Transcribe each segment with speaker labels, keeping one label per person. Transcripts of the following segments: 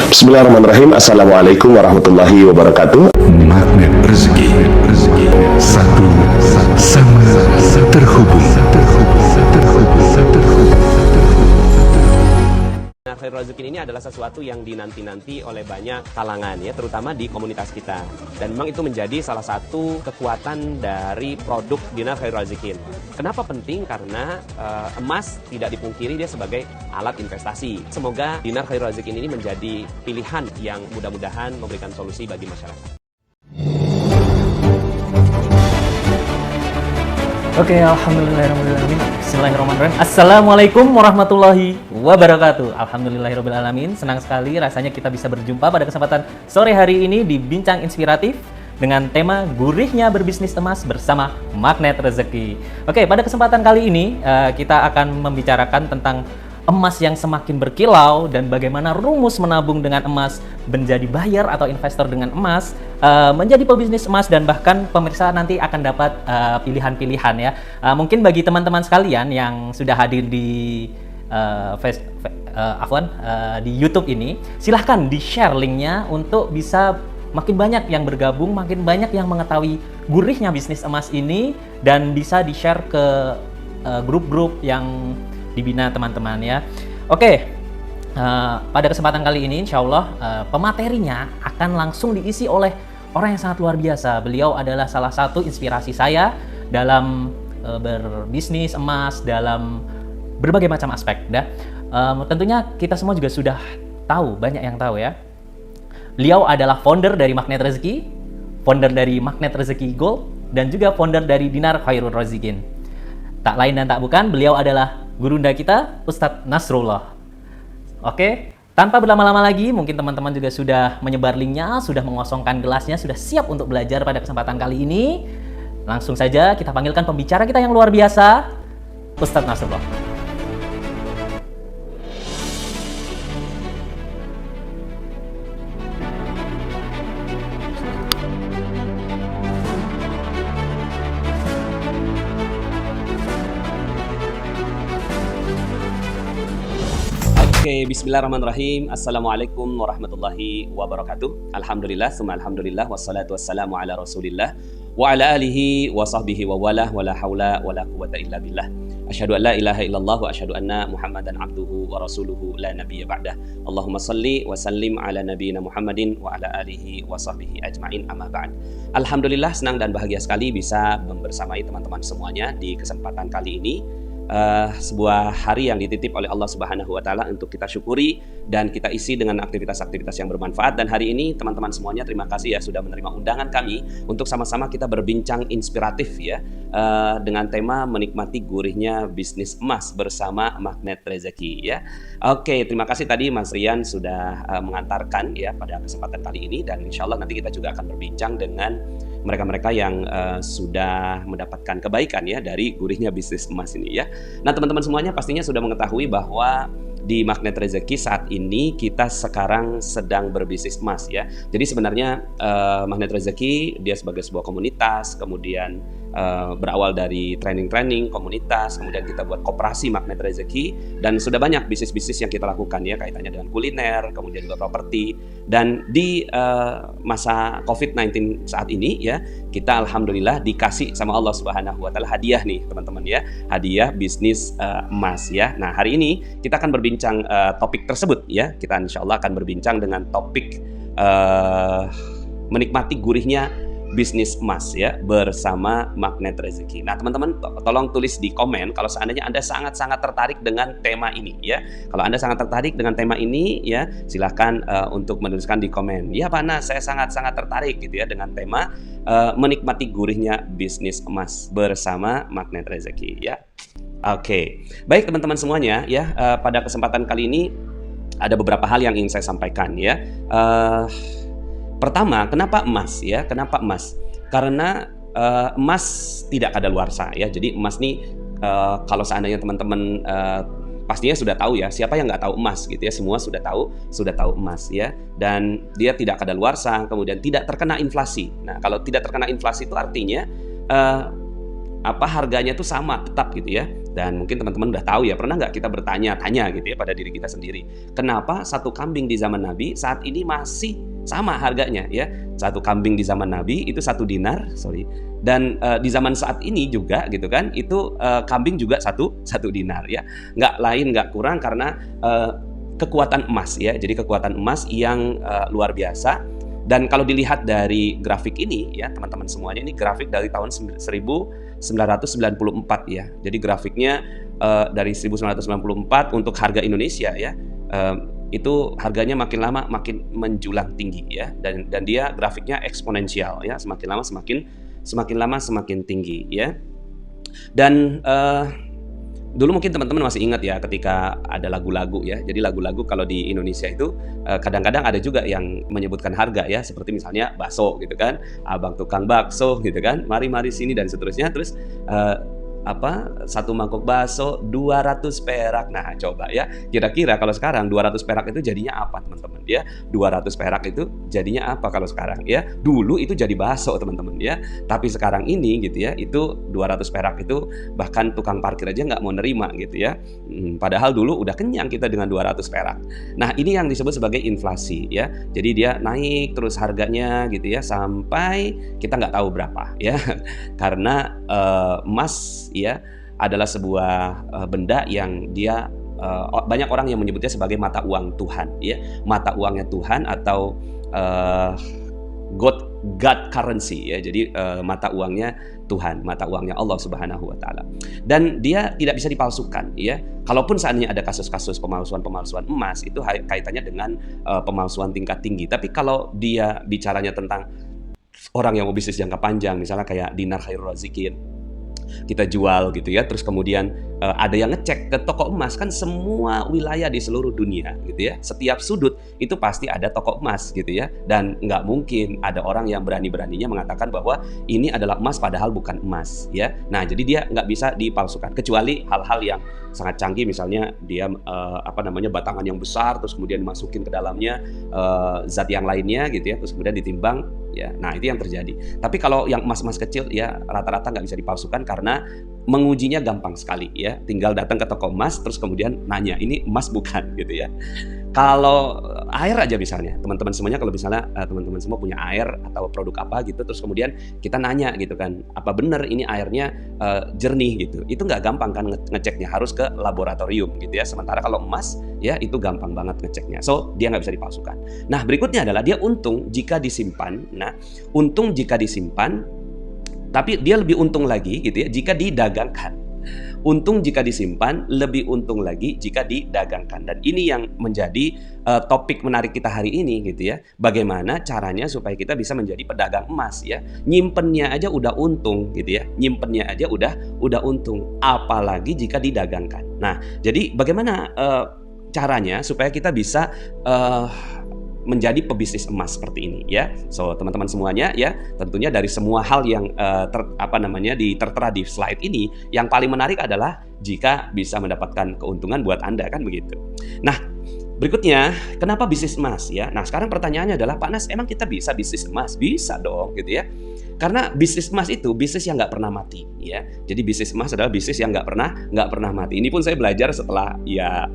Speaker 1: Bismillahirrahmanirrahim. Assalamualaikum warahmatullahi wabarakatuh.
Speaker 2: Magnet rezeki, satu sama terhubung.
Speaker 3: Nah, Khairul Razikin ini adalah sesuatu yang dinanti-nanti oleh banyak kalangan ya, terutama di komunitas kita. Dan memang itu menjadi salah satu kekuatan dari produk Dinar Khairul Razikin. Kenapa penting? Karena emas tidak dipungkiri dia sebagai alat investasi. Semoga Dinar Khairul Razikin ini menjadi pilihan yang mudah-mudahan memberikan solusi bagi masyarakat.
Speaker 4: Oke, alhamdulillahirrahmanirrahim. Bismillahirrahmanirrahim. Assalamualaikum warahmatullahi wabarakatuh. Alhamdulillahirrahmanirrahim. Senang sekali rasanya kita bisa berjumpa pada kesempatan sore hari ini di Bincang Inspiratif dengan tema Gurihnya Berbisnis Emas bersama Magnet Rezeki. Oke, pada kesempatan kali ini kita akan membicarakan tentang emas yang semakin berkilau dan bagaimana rumus menabung dengan emas, menjadi buyer atau investor dengan emas, menjadi pebisnis emas, dan bahkan pemirsa nanti akan dapat pilihan-pilihan ya. Mungkin bagi teman-teman sekalian yang sudah hadir di di YouTube ini, silahkan di-share linknya untuk bisa makin banyak yang bergabung, makin banyak yang mengetahui gurihnya bisnis emas ini, dan bisa di-share ke grup-grup yang dibina teman-teman ya. Oke, pada kesempatan kali ini insya Allah pematerinya akan langsung diisi oleh orang yang sangat luar biasa. Beliau adalah salah satu inspirasi saya dalam berbisnis emas, dalam berbagai macam aspek. Tentunya kita semua juga sudah tahu, banyak yang tahu ya. Beliau adalah founder dari Magnet Rezeki, founder dari Magnet Rezeki Gold, dan juga founder dari Dinar Khairul Razikin. Tak lain dan tak bukan, beliau adalah gurunda kita, Ustadz Nasrullah. Oke, tanpa berlama-lama lagi, mungkin teman-teman juga sudah menyebar linknya, sudah mengosongkan gelasnya, sudah siap untuk belajar pada kesempatan kali ini. Langsung saja kita panggilkan pembicara kita yang luar biasa, Ustadz Nasrullah.
Speaker 3: Oke, bismillahirrahmanirrahim. Assalamualaikum warahmatullahi wabarakatuh. Alhamdulillah, summa alhamdulillah, wassalatu wassalamu ala rasulillah wa ala alihi wa sahbihi wa walah, wa la hawla wa la quwata illa billah. Asyhadu an la ilaha illallah wa asyhadu anna Muhammadan abduhu wa rasuluhu la nabiyya ba'dah. Allahumma salli wa sallim ala nabiyyina Muhammadin wa ala alihi wa sahbihi ajma'in, amma ba'd. Alhamdulillah, senang dan bahagia sekali bisa membersamai teman-teman semuanya di kesempatan kali ini. Sebuah hari yang dititip oleh Allah Subhanahu wa Ta'ala untuk kita syukuri dan kita isi dengan aktivitas-aktivitas yang bermanfaat. Dan hari ini teman-teman semuanya, terima kasih ya sudah menerima undangan kami untuk sama-sama kita berbincang inspiratif ya, dengan tema menikmati gurihnya bisnis emas bersama Magnet Rezeki ya. Oke, terima kasih tadi Mas Rian sudah mengantarkan ya pada kesempatan kali ini, dan insya Allah nanti kita juga akan berbincang dengan mereka-mereka yang sudah mendapatkan kebaikan ya dari gurihnya bisnis emas ini ya. Nah, teman-teman semuanya pastinya sudah mengetahui bahwa di Magnet Rezeki saat ini kita sekarang sedang berbisnis emas ya. Jadi sebenarnya Magnet Rezeki dia sebagai sebuah komunitas, kemudian berawal dari training-training komunitas, kemudian kita buat koperasi Magnet Rezeki, dan sudah banyak bisnis-bisnis yang kita lakukan ya, kaitannya dengan kuliner, kemudian juga properti. Dan di masa COVID-19 saat ini ya, kita alhamdulillah dikasih sama Allah Subhanahu wa Ta'ala hadiah nih teman-teman ya, hadiah bisnis emas ya. Nah, hari ini kita akan berbincang topik tersebut ya. Kita insya Allah akan berbincang dengan topik menikmati gurihnya bisnis emas ya bersama Magnet Rezeki. Nah, teman-teman tolong tulis di komen kalau seandainya Anda sangat-sangat tertarik dengan tema ini ya. Kalau Anda sangat tertarik dengan tema ini ya, silahkan untuk menuliskan di komen. Ya Pak Nas, saya sangat-sangat tertarik gitu ya dengan tema menikmati gurihnya bisnis emas bersama Magnet Rezeki ya. Oke, baik teman-teman semuanya ya, pada kesempatan kali ini ada beberapa hal yang ingin saya sampaikan ya. Pertama, kenapa emas ya? Kenapa emas? Karena emas tidak kadaluarsa ya. Jadi emas nih kalau seandainya teman-teman pastinya sudah tahu ya, siapa yang nggak tahu emas gitu ya, semua sudah tahu emas ya, dan dia tidak kadaluarsa, kemudian tidak terkena inflasi. Nah, kalau tidak terkena inflasi itu artinya harganya tuh sama tetap gitu ya. Dan mungkin teman-teman udah tahu ya, pernah nggak kita bertanya-tanya gitu ya pada diri kita sendiri, kenapa satu kambing di zaman Nabi saat ini masih sama harganya ya. Satu kambing di zaman Nabi itu 1 dinar, dan di zaman saat ini juga gitu kan, itu kambing juga satu dinar ya. Nggak lain nggak kurang karena kekuatan emas ya. Jadi kekuatan emas yang luar biasa. Dan kalau dilihat dari grafik ini ya teman-teman semuanya, ini grafik dari tahun 1994 ya. Jadi grafiknya dari 1994 untuk harga Indonesia ya, itu harganya makin lama makin menjulang tinggi ya, dan dia grafiknya eksponensial ya, semakin lama semakin tinggi ya. Dan dulu mungkin teman-teman masih ingat ya ketika ada lagu-lagu ya. Jadi lagu-lagu kalau di Indonesia itu kadang-kadang ada juga yang menyebutkan harga ya, seperti misalnya bakso gitu kan, abang tukang bakso gitu kan, mari sini dan seterusnya. Terus satu mangkok bakso 200 perak. Nah coba ya, kira-kira kalau sekarang 200 perak itu jadinya apa teman-teman ya? 200 perak itu jadinya apa kalau sekarang ya? Dulu itu jadi bakso teman-teman ya, tapi sekarang ini gitu ya, itu 200 perak itu bahkan tukang parkir aja nggak mau nerima gitu ya. Padahal dulu udah kenyang kita dengan 200 perak. Nah ini yang disebut sebagai inflasi ya. Jadi dia naik terus harganya gitu ya, sampai kita nggak tahu berapa ya. Karena emas ya adalah sebuah benda yang dia banyak orang yang menyebutnya sebagai mata uang Tuhan ya, mata uangnya Tuhan atau God currency ya. Jadi mata uangnya Tuhan, mata uangnya Allah Subhanahu wa taala. Dan dia tidak bisa dipalsukan ya. Kalaupun seandainya ada kasus-kasus pemalsuan emas, itu kaitannya dengan pemalsuan tingkat tinggi. Tapi kalau dia bicaranya tentang orang yang mau bisnis jangka panjang, misalnya kayak Dinar Khairul Razikin, kita jual gitu ya, terus kemudian ada yang ngecek ke toko emas, kan semua wilayah di seluruh dunia gitu ya, setiap sudut itu pasti ada toko emas gitu ya, dan nggak mungkin ada orang yang berani-beraninya mengatakan bahwa ini adalah emas padahal bukan emas ya. Nah jadi dia nggak bisa dipalsukan, kecuali hal-hal yang sangat canggih, misalnya dia batangan yang besar terus kemudian dimasukin ke dalamnya zat yang lainnya gitu ya, terus kemudian ditimbang ya. Nah itu yang terjadi. Tapi kalau yang emas-emas kecil ya rata-rata nggak bisa dipalsukan karena mengujinya gampang sekali ya. Tinggal datang ke toko emas terus kemudian nanya, ini emas bukan gitu ya. Kalau air aja misalnya, teman-teman semuanya, kalau misalnya teman-teman semua punya air atau produk apa gitu, terus kemudian kita nanya gitu kan, apa benar ini airnya jernih gitu, itu nggak gampang kan ngeceknya, harus ke laboratorium gitu ya. Sementara kalau emas ya itu gampang banget ngeceknya, so dia nggak bisa dipalsukan. Nah berikutnya adalah dia untung jika disimpan. Nah untung jika disimpan, tapi dia lebih untung lagi gitu ya jika didagangkan. Untung jika disimpan, lebih untung lagi jika didagangkan. Dan ini yang menjadi topik menarik kita hari ini gitu ya. Bagaimana caranya supaya kita bisa menjadi pedagang emas ya. Nyimpennya aja udah untung gitu ya. Nyimpennya aja udah untung, apalagi jika didagangkan. Nah, jadi bagaimana caranya supaya kita bisa menjadi pebisnis emas seperti ini ya. So teman-teman semuanya ya, tentunya dari semua hal yang tertera di slide ini, yang paling menarik adalah jika bisa mendapatkan keuntungan buat Anda, kan begitu. Nah berikutnya, kenapa bisnis emas ya? Nah sekarang pertanyaannya adalah, Pak Nas, emang kita bisa bisnis emas? Bisa dong gitu ya. Karena bisnis emas itu bisnis yang nggak pernah mati ya. Jadi bisnis emas adalah bisnis yang nggak pernah mati. Ini pun saya belajar setelah ya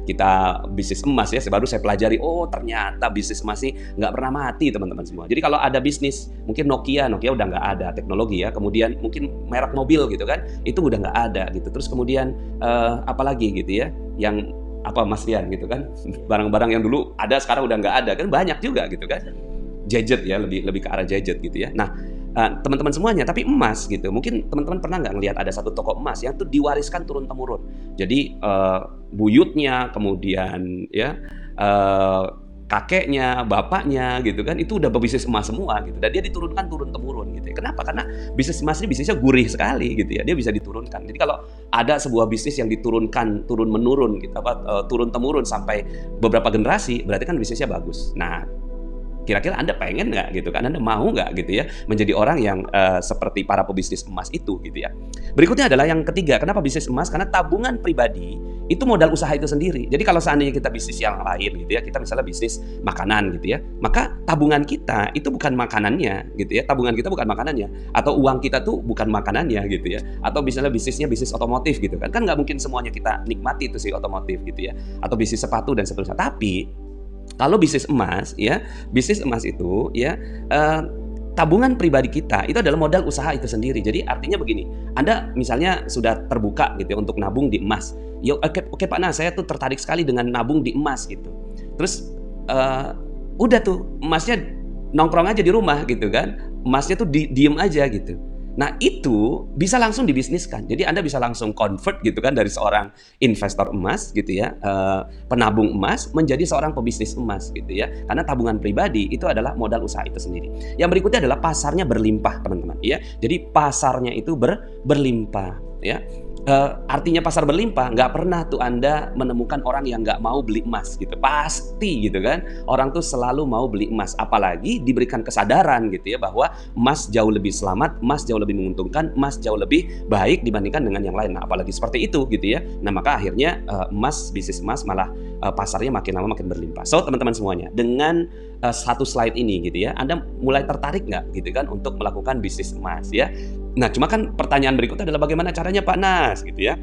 Speaker 3: kita bisnis emas ya. Baru saya pelajari, oh ternyata bisnis emas ini nggak pernah mati teman-teman semua. Jadi kalau ada bisnis, mungkin Nokia udah nggak ada teknologi ya. Kemudian mungkin merek mobil gitu kan, itu udah nggak ada gitu. Terus kemudian apalagi gitu ya, yang Mas Rian gitu kan, barang-barang yang dulu ada sekarang udah nggak ada kan, banyak juga gitu kan. Gadget ya, lebih ke arah gadget gitu ya. Nah teman-teman semuanya, tapi emas gitu, mungkin teman-teman pernah nggak ngelihat ada satu toko emas yang tuh diwariskan turun temurun. Jadi buyutnya, kemudian ya kakeknya, bapaknya gitu kan, itu udah berbisnis emas semua gitu, dan dia diturunkan turun temurun gitu ya. Kenapa? Karena bisnis emas ini bisnisnya gurih sekali gitu ya, dia bisa diturunkan. Jadi kalau ada sebuah bisnis yang diturunkan turun menurun gitu, turun temurun sampai beberapa generasi, berarti kan bisnisnya bagus. Nah Kira-kira Anda pengen nggak gitu kan? Anda mau nggak gitu ya menjadi orang yang seperti para pebisnis emas itu gitu ya. Berikutnya adalah yang ketiga, kenapa bisnis emas? Karena tabungan pribadi itu modal usaha itu sendiri. Jadi kalau seandainya kita bisnis yang lain gitu ya, kita misalnya bisnis makanan gitu ya, maka tabungan kita itu bukan makanannya gitu ya. Tabungan kita bukan makanannya, atau uang kita tuh bukan makanannya gitu ya. Atau misalnya bisnisnya bisnis otomotif gitu kan. Kan nggak mungkin semuanya kita nikmati itu sih otomotif gitu ya. Atau bisnis sepatu dan seterusnya. Tapi kalau bisnis emas ya, bisnis emas itu ya tabungan pribadi kita itu adalah modal usaha itu sendiri. Jadi artinya begini, Anda misalnya sudah terbuka gitu ya untuk nabung di emas. Ya oke Pak Nas, saya tuh tertarik sekali dengan nabung di emas gitu. Terus udah tuh emasnya nongkrong aja di rumah gitu kan. Emasnya tuh diem aja gitu. Nah itu bisa langsung dibisniskan. Jadi Anda bisa langsung convert gitu kan dari seorang investor emas gitu ya, penabung emas menjadi seorang pebisnis emas gitu ya. Karena tabungan pribadi itu adalah modal usaha itu sendiri. Yang berikutnya adalah pasarnya berlimpah teman-teman ya. Jadi pasarnya itu berlimpah ya. Artinya pasar berlimpah, nggak pernah tuh Anda menemukan orang yang nggak mau beli emas gitu. Pasti gitu kan, orang tuh selalu mau beli emas. Apalagi diberikan kesadaran gitu ya bahwa emas jauh lebih selamat, emas jauh lebih menguntungkan, emas jauh lebih baik dibandingkan dengan yang lain. Nah apalagi seperti itu gitu ya. Nah maka akhirnya bisnis emas malah pasarnya makin lama makin berlimpah. So teman-teman semuanya, dengan satu slide ini gitu ya, Anda mulai tertarik nggak gitu kan untuk melakukan bisnis emas ya. Nah cuma kan pertanyaan berikutnya adalah bagaimana caranya Pak Nas gitu ya.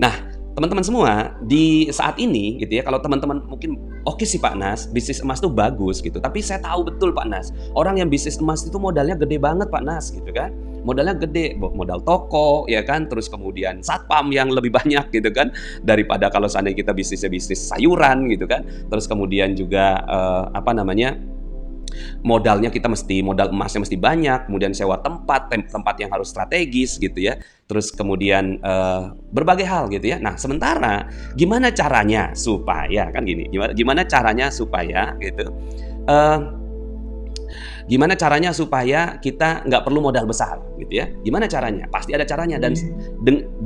Speaker 3: Nah teman-teman semua di saat ini gitu ya, kalau teman-teman mungkin oke sih Pak Nas, bisnis emas tuh bagus gitu, tapi saya tahu betul Pak Nas, orang yang bisnis emas itu modalnya gede banget Pak Nas gitu kan. Modalnya gede, modal toko ya kan, terus kemudian satpam yang lebih banyak gitu kan daripada kalau seandainya kita bisnisnya bisnis sayuran gitu kan. Terus kemudian juga modalnya kita modal emasnya mesti banyak, kemudian sewa tempat yang harus strategis gitu ya. Terus kemudian berbagai hal gitu ya. Nah, sementara gimana caranya supaya kan gini, gimana caranya supaya gitu gimana caranya supaya kita nggak perlu modal besar gitu ya? Gimana caranya? Pasti ada caranya, dan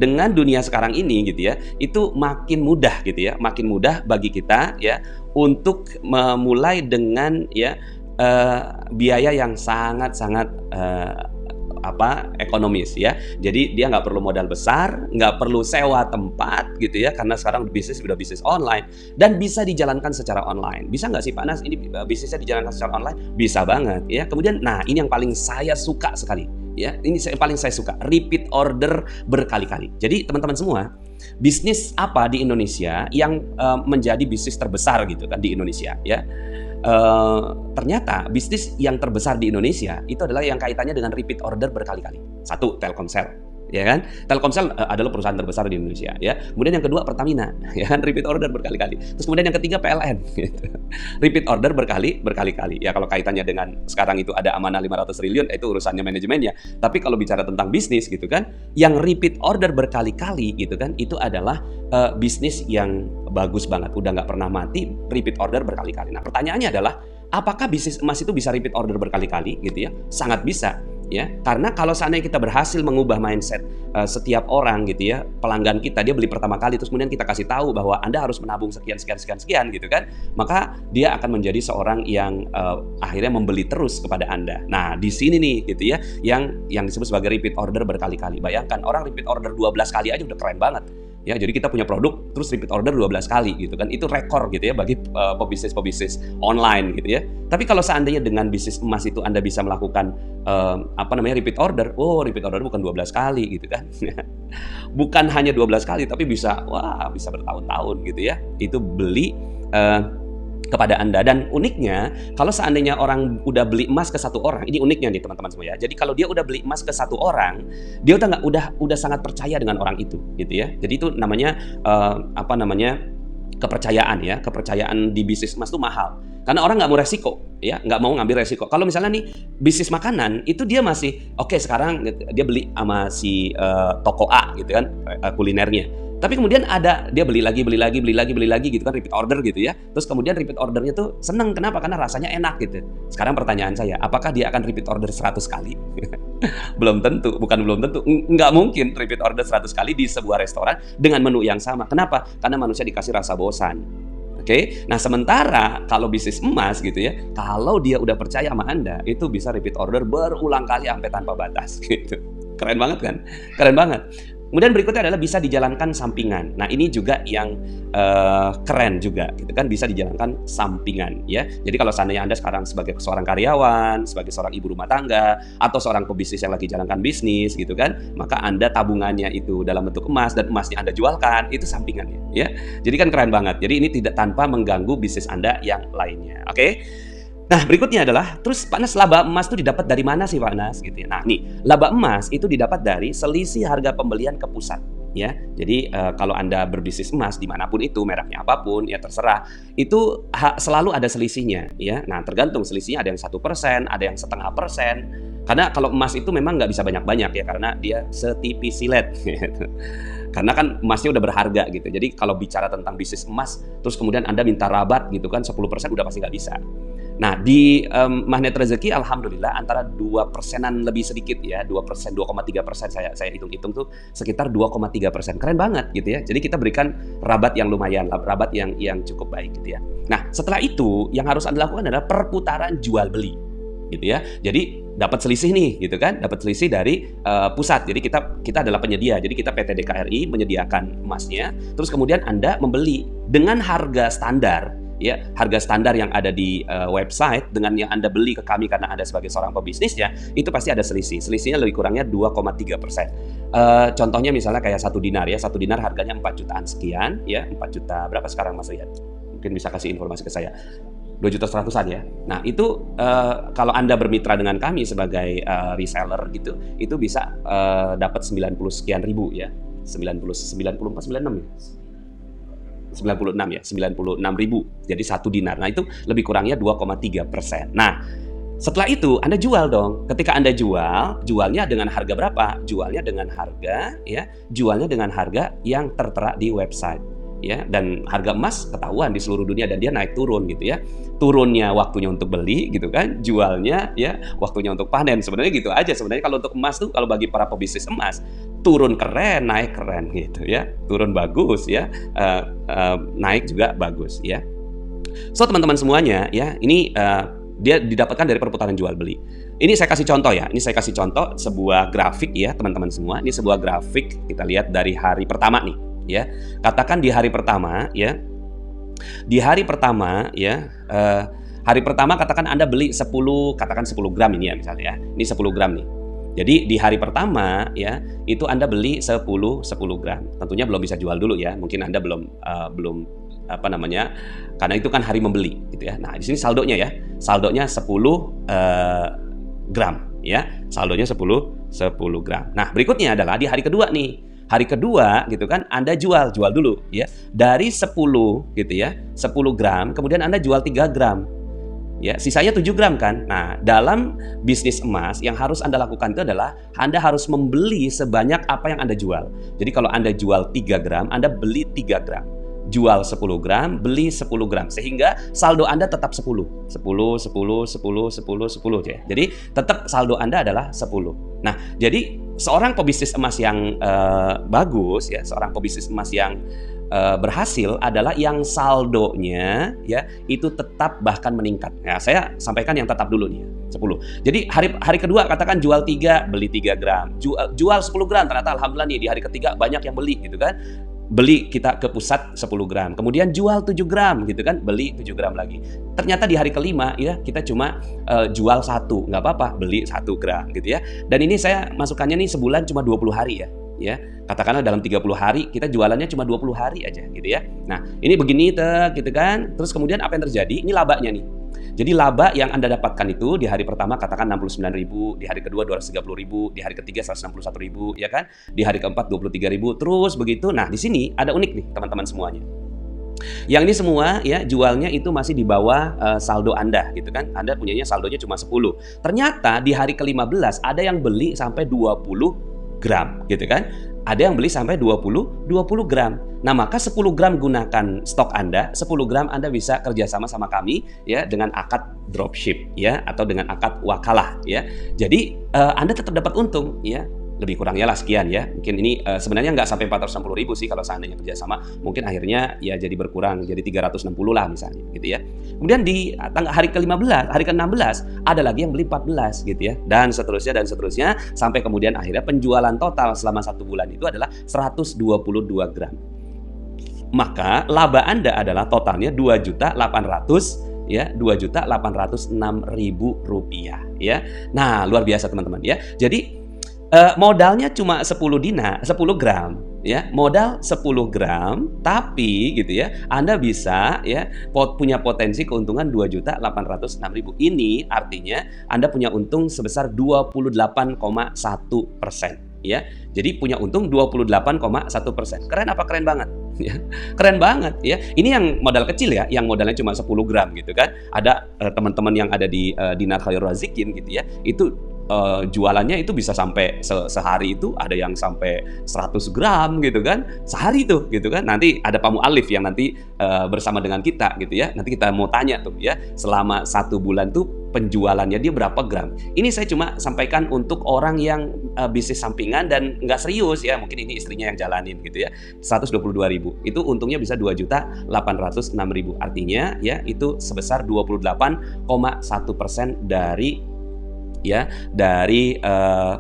Speaker 3: dengan dunia sekarang ini gitu ya, itu makin mudah gitu ya, makin mudah bagi kita ya untuk memulai dengan ya biaya yang sangat-sangat ekonomis ya. Jadi dia nggak perlu modal besar, nggak perlu sewa tempat gitu ya, karena sekarang bisnis udah bisnis online dan bisa dijalankan secara online. Bisa nggak sih Pak Nas ini bisnisnya dijalankan secara online? Bisa banget ya. Kemudian nah ini yang paling saya suka sekali ya, ini yang paling saya suka, repeat order berkali-kali. Jadi teman-teman semua, bisnis apa di Indonesia yang menjadi bisnis terbesar gitu kan di Indonesia ya? Ternyata bisnis yang terbesar di Indonesia itu adalah yang kaitannya dengan repeat order berkali-kali. Satu, Telkomsel, ya kan? Telkomsel adalah perusahaan terbesar di Indonesia, ya. Kemudian yang kedua Pertamina, ya kan? Repeat order berkali-kali. Terus kemudian yang ketiga PLN, gitu. Repeat order berkali-kali. Ya kalau kaitannya dengan sekarang itu ada amanah 500 triliun, itu urusannya manajemennya. Tapi kalau bicara tentang bisnis, gitu kan, yang repeat order berkali-kali, gitu kan, itu adalah bisnis yang bagus banget, udah nggak pernah mati, repeat order berkali-kali. Nah pertanyaannya adalah, apakah bisnis emas itu bisa repeat order berkali-kali gitu ya? Sangat bisa ya, karena kalau seandainya kita berhasil mengubah mindset setiap orang gitu ya, pelanggan kita, dia beli pertama kali terus kemudian kita kasih tahu bahwa Anda harus menabung sekian gitu kan, maka dia akan menjadi seorang yang akhirnya membeli terus kepada Anda. Nah di sini nih gitu ya, yang disebut sebagai repeat order berkali-kali. Bayangkan orang repeat order 12 kali aja udah keren banget. Ya, jadi kita punya produk terus repeat order 12 kali gitu kan. Itu rekor gitu ya bagi pebisnis online gitu ya. Tapi kalau seandainya dengan bisnis emas itu Anda bisa melakukan repeat order. Oh, repeat order bukan 12 kali gitu kan. Bukan hanya 12 kali tapi bisa bertahun-tahun gitu ya. Itu beli kepada Anda. Dan uniknya, kalau seandainya orang udah beli emas ke satu orang, ini uniknya nih teman-teman semua ya. Jadi kalau dia udah beli emas ke satu orang, dia udah sangat percaya dengan orang itu, gitu ya. Jadi itu namanya kepercayaan ya. Kepercayaan di bisnis emas itu mahal. Karena orang nggak mau resiko, ya, nggak mau ngambil resiko. Kalau misalnya nih bisnis makanan, itu dia masih oke, sekarang dia beli sama si toko A gitu kan, kulinernya. Tapi kemudian ada dia beli lagi gitu kan, repeat order gitu ya. Terus kemudian repeat ordernya tuh seneng, kenapa? Karena rasanya enak gitu. Sekarang pertanyaan saya, apakah dia akan repeat order 100 kali? Belum tentu, nggak mungkin repeat order 100 kali di sebuah restoran dengan menu yang sama. Kenapa? Karena manusia dikasih rasa bosan. Oke, nah sementara kalau bisnis emas gitu ya, kalau dia udah percaya sama Anda, itu bisa repeat order berulang kali sampai tanpa batas gitu. Keren banget kan? Keren banget. Kemudian berikutnya adalah bisa dijalankan sampingan. Nah ini juga yang keren juga, gitu kan, bisa dijalankan sampingan ya. Jadi kalau seandainya Anda sekarang sebagai seorang karyawan, sebagai seorang ibu rumah tangga, atau seorang pebisnis yang lagi jalankan bisnis gitu kan, maka Anda tabungannya itu dalam bentuk emas dan emasnya Anda jualkan, itu sampingannya ya. Jadi kan keren banget. Jadi ini tidak tanpa mengganggu bisnis Anda yang lainnya. Oke? Nah, berikutnya adalah, terus Pak Nas, laba emas itu didapat dari mana sih Pak Nas? Gitu ya. Nah, nih, laba emas itu didapat dari selisih harga pembelian ke pusat. Ya, jadi kalau Anda berbisnis emas dimanapun itu, mereknya apapun, ya terserah, itu selalu ada selisihnya. Ya, nah tergantung selisihnya, ada yang 1%, ada yang 0,5%. Karena kalau emas itu memang nggak bisa banyak-banyak ya, karena dia setipis silet. Gitu. Karena kan emasnya udah berharga gitu. Jadi kalau bicara tentang bisnis emas, terus kemudian Anda minta rabat gitu kan 10% udah pasti nggak bisa. Nah, di Magnet Rezeki alhamdulillah antara 2%-an lebih sedikit ya, 2%, 2,3% saya hitung-hitung tuh sekitar 2,3%. Keren banget gitu ya. Jadi kita berikan rabat yang lumayan, rabat yang cukup baik gitu ya. Nah, setelah itu yang harus Anda lakukan adalah perputaran jual beli gitu ya. Jadi dapat selisih nih gitu kan, dapat selisih dari pusat. Jadi kita adalah penyedia. Jadi kita PT DKRI menyediakan emasnya, terus kemudian Anda membeli dengan harga standar. Ya, harga standar yang ada di website dengan yang Anda beli ke kami karena Anda sebagai seorang pebisnis ya, itu pasti ada selisih. Selisihnya lebih kurangnya 2,3%. Contohnya misalnya kayak 1 dinar ya, 1 dinar harganya 4 jutaan sekian ya, 4 juta berapa sekarang Mas Riyad? Mungkin bisa kasih informasi ke saya. 2.100.000-an ya. Nah, itu kalau Anda bermitra dengan kami sebagai reseller gitu, itu bisa dapat 90 sekian ribu ya. 94, 96 ya. 96 ya, 96.000. Jadi 1 dinar. Nah, itu lebih kurangnya 2,3%. Nah, setelah itu Anda jual dong. Ketika Anda jualnya dengan harga berapa? Jualnya dengan harga yang tertera di website. Ya, dan harga emas ketahuan di seluruh dunia dan dia naik turun gitu ya. Turunnya waktunya untuk beli gitu kan, jualnya ya waktunya untuk panen. Sebenarnya gitu aja sebenarnya kalau untuk emas tuh, kalau bagi para pebisnis emas, turun keren, naik keren gitu ya. Turun bagus ya, naik juga bagus ya. So teman-teman semuanya ya, ini dia didapatkan dari perputaran jual beli. Ini saya kasih contoh ya. Ini saya kasih contoh sebuah grafik ya teman-teman semua. Ini sebuah grafik kita lihat dari hari pertama nih. Ya, katakan di hari pertama ya, hari pertama katakan Anda beli 10 gram ini ya misalnya ya, ini 10 gram nih. Jadi di hari pertama ya itu Anda beli 10 gram. Tentunya belum bisa jual dulu ya, mungkin Anda belum karena itu kan hari membeli gitu ya. Nah di sini saldonya ya, saldonya 10 gram ya, saldonya 10 gram. Nah berikutnya adalah di hari kedua nih. Hari kedua gitu kan Anda jual dulu ya. Dari 10 gitu ya, 10 gram, kemudian Anda jual 3 gram. Ya, sisanya 7 gram kan. Nah, dalam bisnis emas yang harus Anda lakukan itu adalah Anda harus membeli sebanyak apa yang Anda jual. Jadi kalau Anda jual 3 gram, Anda beli 3 gram. Jual 10 gram, beli 10 gram. Sehingga saldo Anda tetap 10 ya. Jadi tetap saldo Anda adalah 10. Nah, jadi seorang pebisnis emas yang bagus ya, seorang pebisnis emas yang berhasil adalah yang saldonya ya itu tetap bahkan meningkat. Ya, saya sampaikan yang tetap dulu nih ya, 10. Jadi hari kedua katakan jual 3, beli 3 gram. Jual 10 gram, ternyata alhamdulillah nih di hari ketiga banyak yang beli gitu kan. Beli kita ke pusat 10 gram, kemudian jual 7 gram gitu kan, beli 7 gram lagi. Ternyata di hari kelima ya kita cuma jual 1, nggak apa-apa, beli 1 gram gitu ya. Dan ini saya masukannya nih sebulan cuma 20 hari ya. Katakanlah dalam 30 hari kita jualannya cuma 20 hari aja gitu ya. Nah ini begini gitu kan, terus kemudian apa yang terjadi? Ini labanya nih. Jadi laba yang Anda dapatkan itu di hari pertama katakan 69.000, di hari kedua 230.000, di hari ketiga 161.000 ya kan, di hari keempat 23.000, terus begitu. Nah di sini ada unik nih teman-teman semuanya. Yang ini semua ya jualnya itu masih di bawah saldo Anda gitu kan. Anda punyanya saldonya cuma 10. Ternyata di hari ke-15 ada yang beli sampai 20 gram gitu kan. Ada yang beli sampai 20 gram. Nah, maka 10 gram gunakan stok Anda, 10 gram Anda bisa kerjasama sama kami ya dengan akad dropship ya atau dengan akad wakalah ya. Jadi Anda tetap dapat untung ya. lebih kurangnya lah sekian ya. Mungkin ini sebenarnya nggak sampai 460.000 sih kalau seandainya kerjasama. Mungkin akhirnya ya jadi berkurang, jadi 360 lah misalnya gitu ya. Kemudian di hari ke-15, hari ke-16 ada lagi yang beli 14 gitu ya. Dan seterusnya sampai kemudian akhirnya penjualan total selama 1 bulan itu adalah 122 gram. Maka laba Anda adalah totalnya 2.800.000 ya, 2.806.000 rupiah ya. Nah, luar biasa teman-teman ya. Jadi modalnya cuma 10 gram ya, modal 10 gram, tapi gitu ya, Anda bisa ya punya potensi keuntungan 2.806.000. Ini artinya Anda punya untung sebesar 28,1% ya. Jadi punya untung 28,1%. Keren apa keren banget? Ya, keren banget ya. Ini yang modal kecil ya, yang modalnya cuma 10 gram gitu kan. Ada teman-teman yang ada di Dinar Khairul Razikin gitu ya. Itu jualannya itu bisa sampai sehari itu ada yang sampai 100 gram gitu kan, sehari tuh gitu kan. Nanti ada Pak Mu'alif yang nanti bersama dengan kita gitu ya. Nanti kita mau tanya tuh ya, selama 1 bulan tuh penjualannya dia berapa gram. Ini saya cuma sampaikan untuk orang yang bisnis sampingan dan nggak serius ya. Mungkin ini istrinya yang jalanin gitu ya. 122.000 itu untungnya bisa 2.806.000. Artinya ya itu sebesar 28,1% dari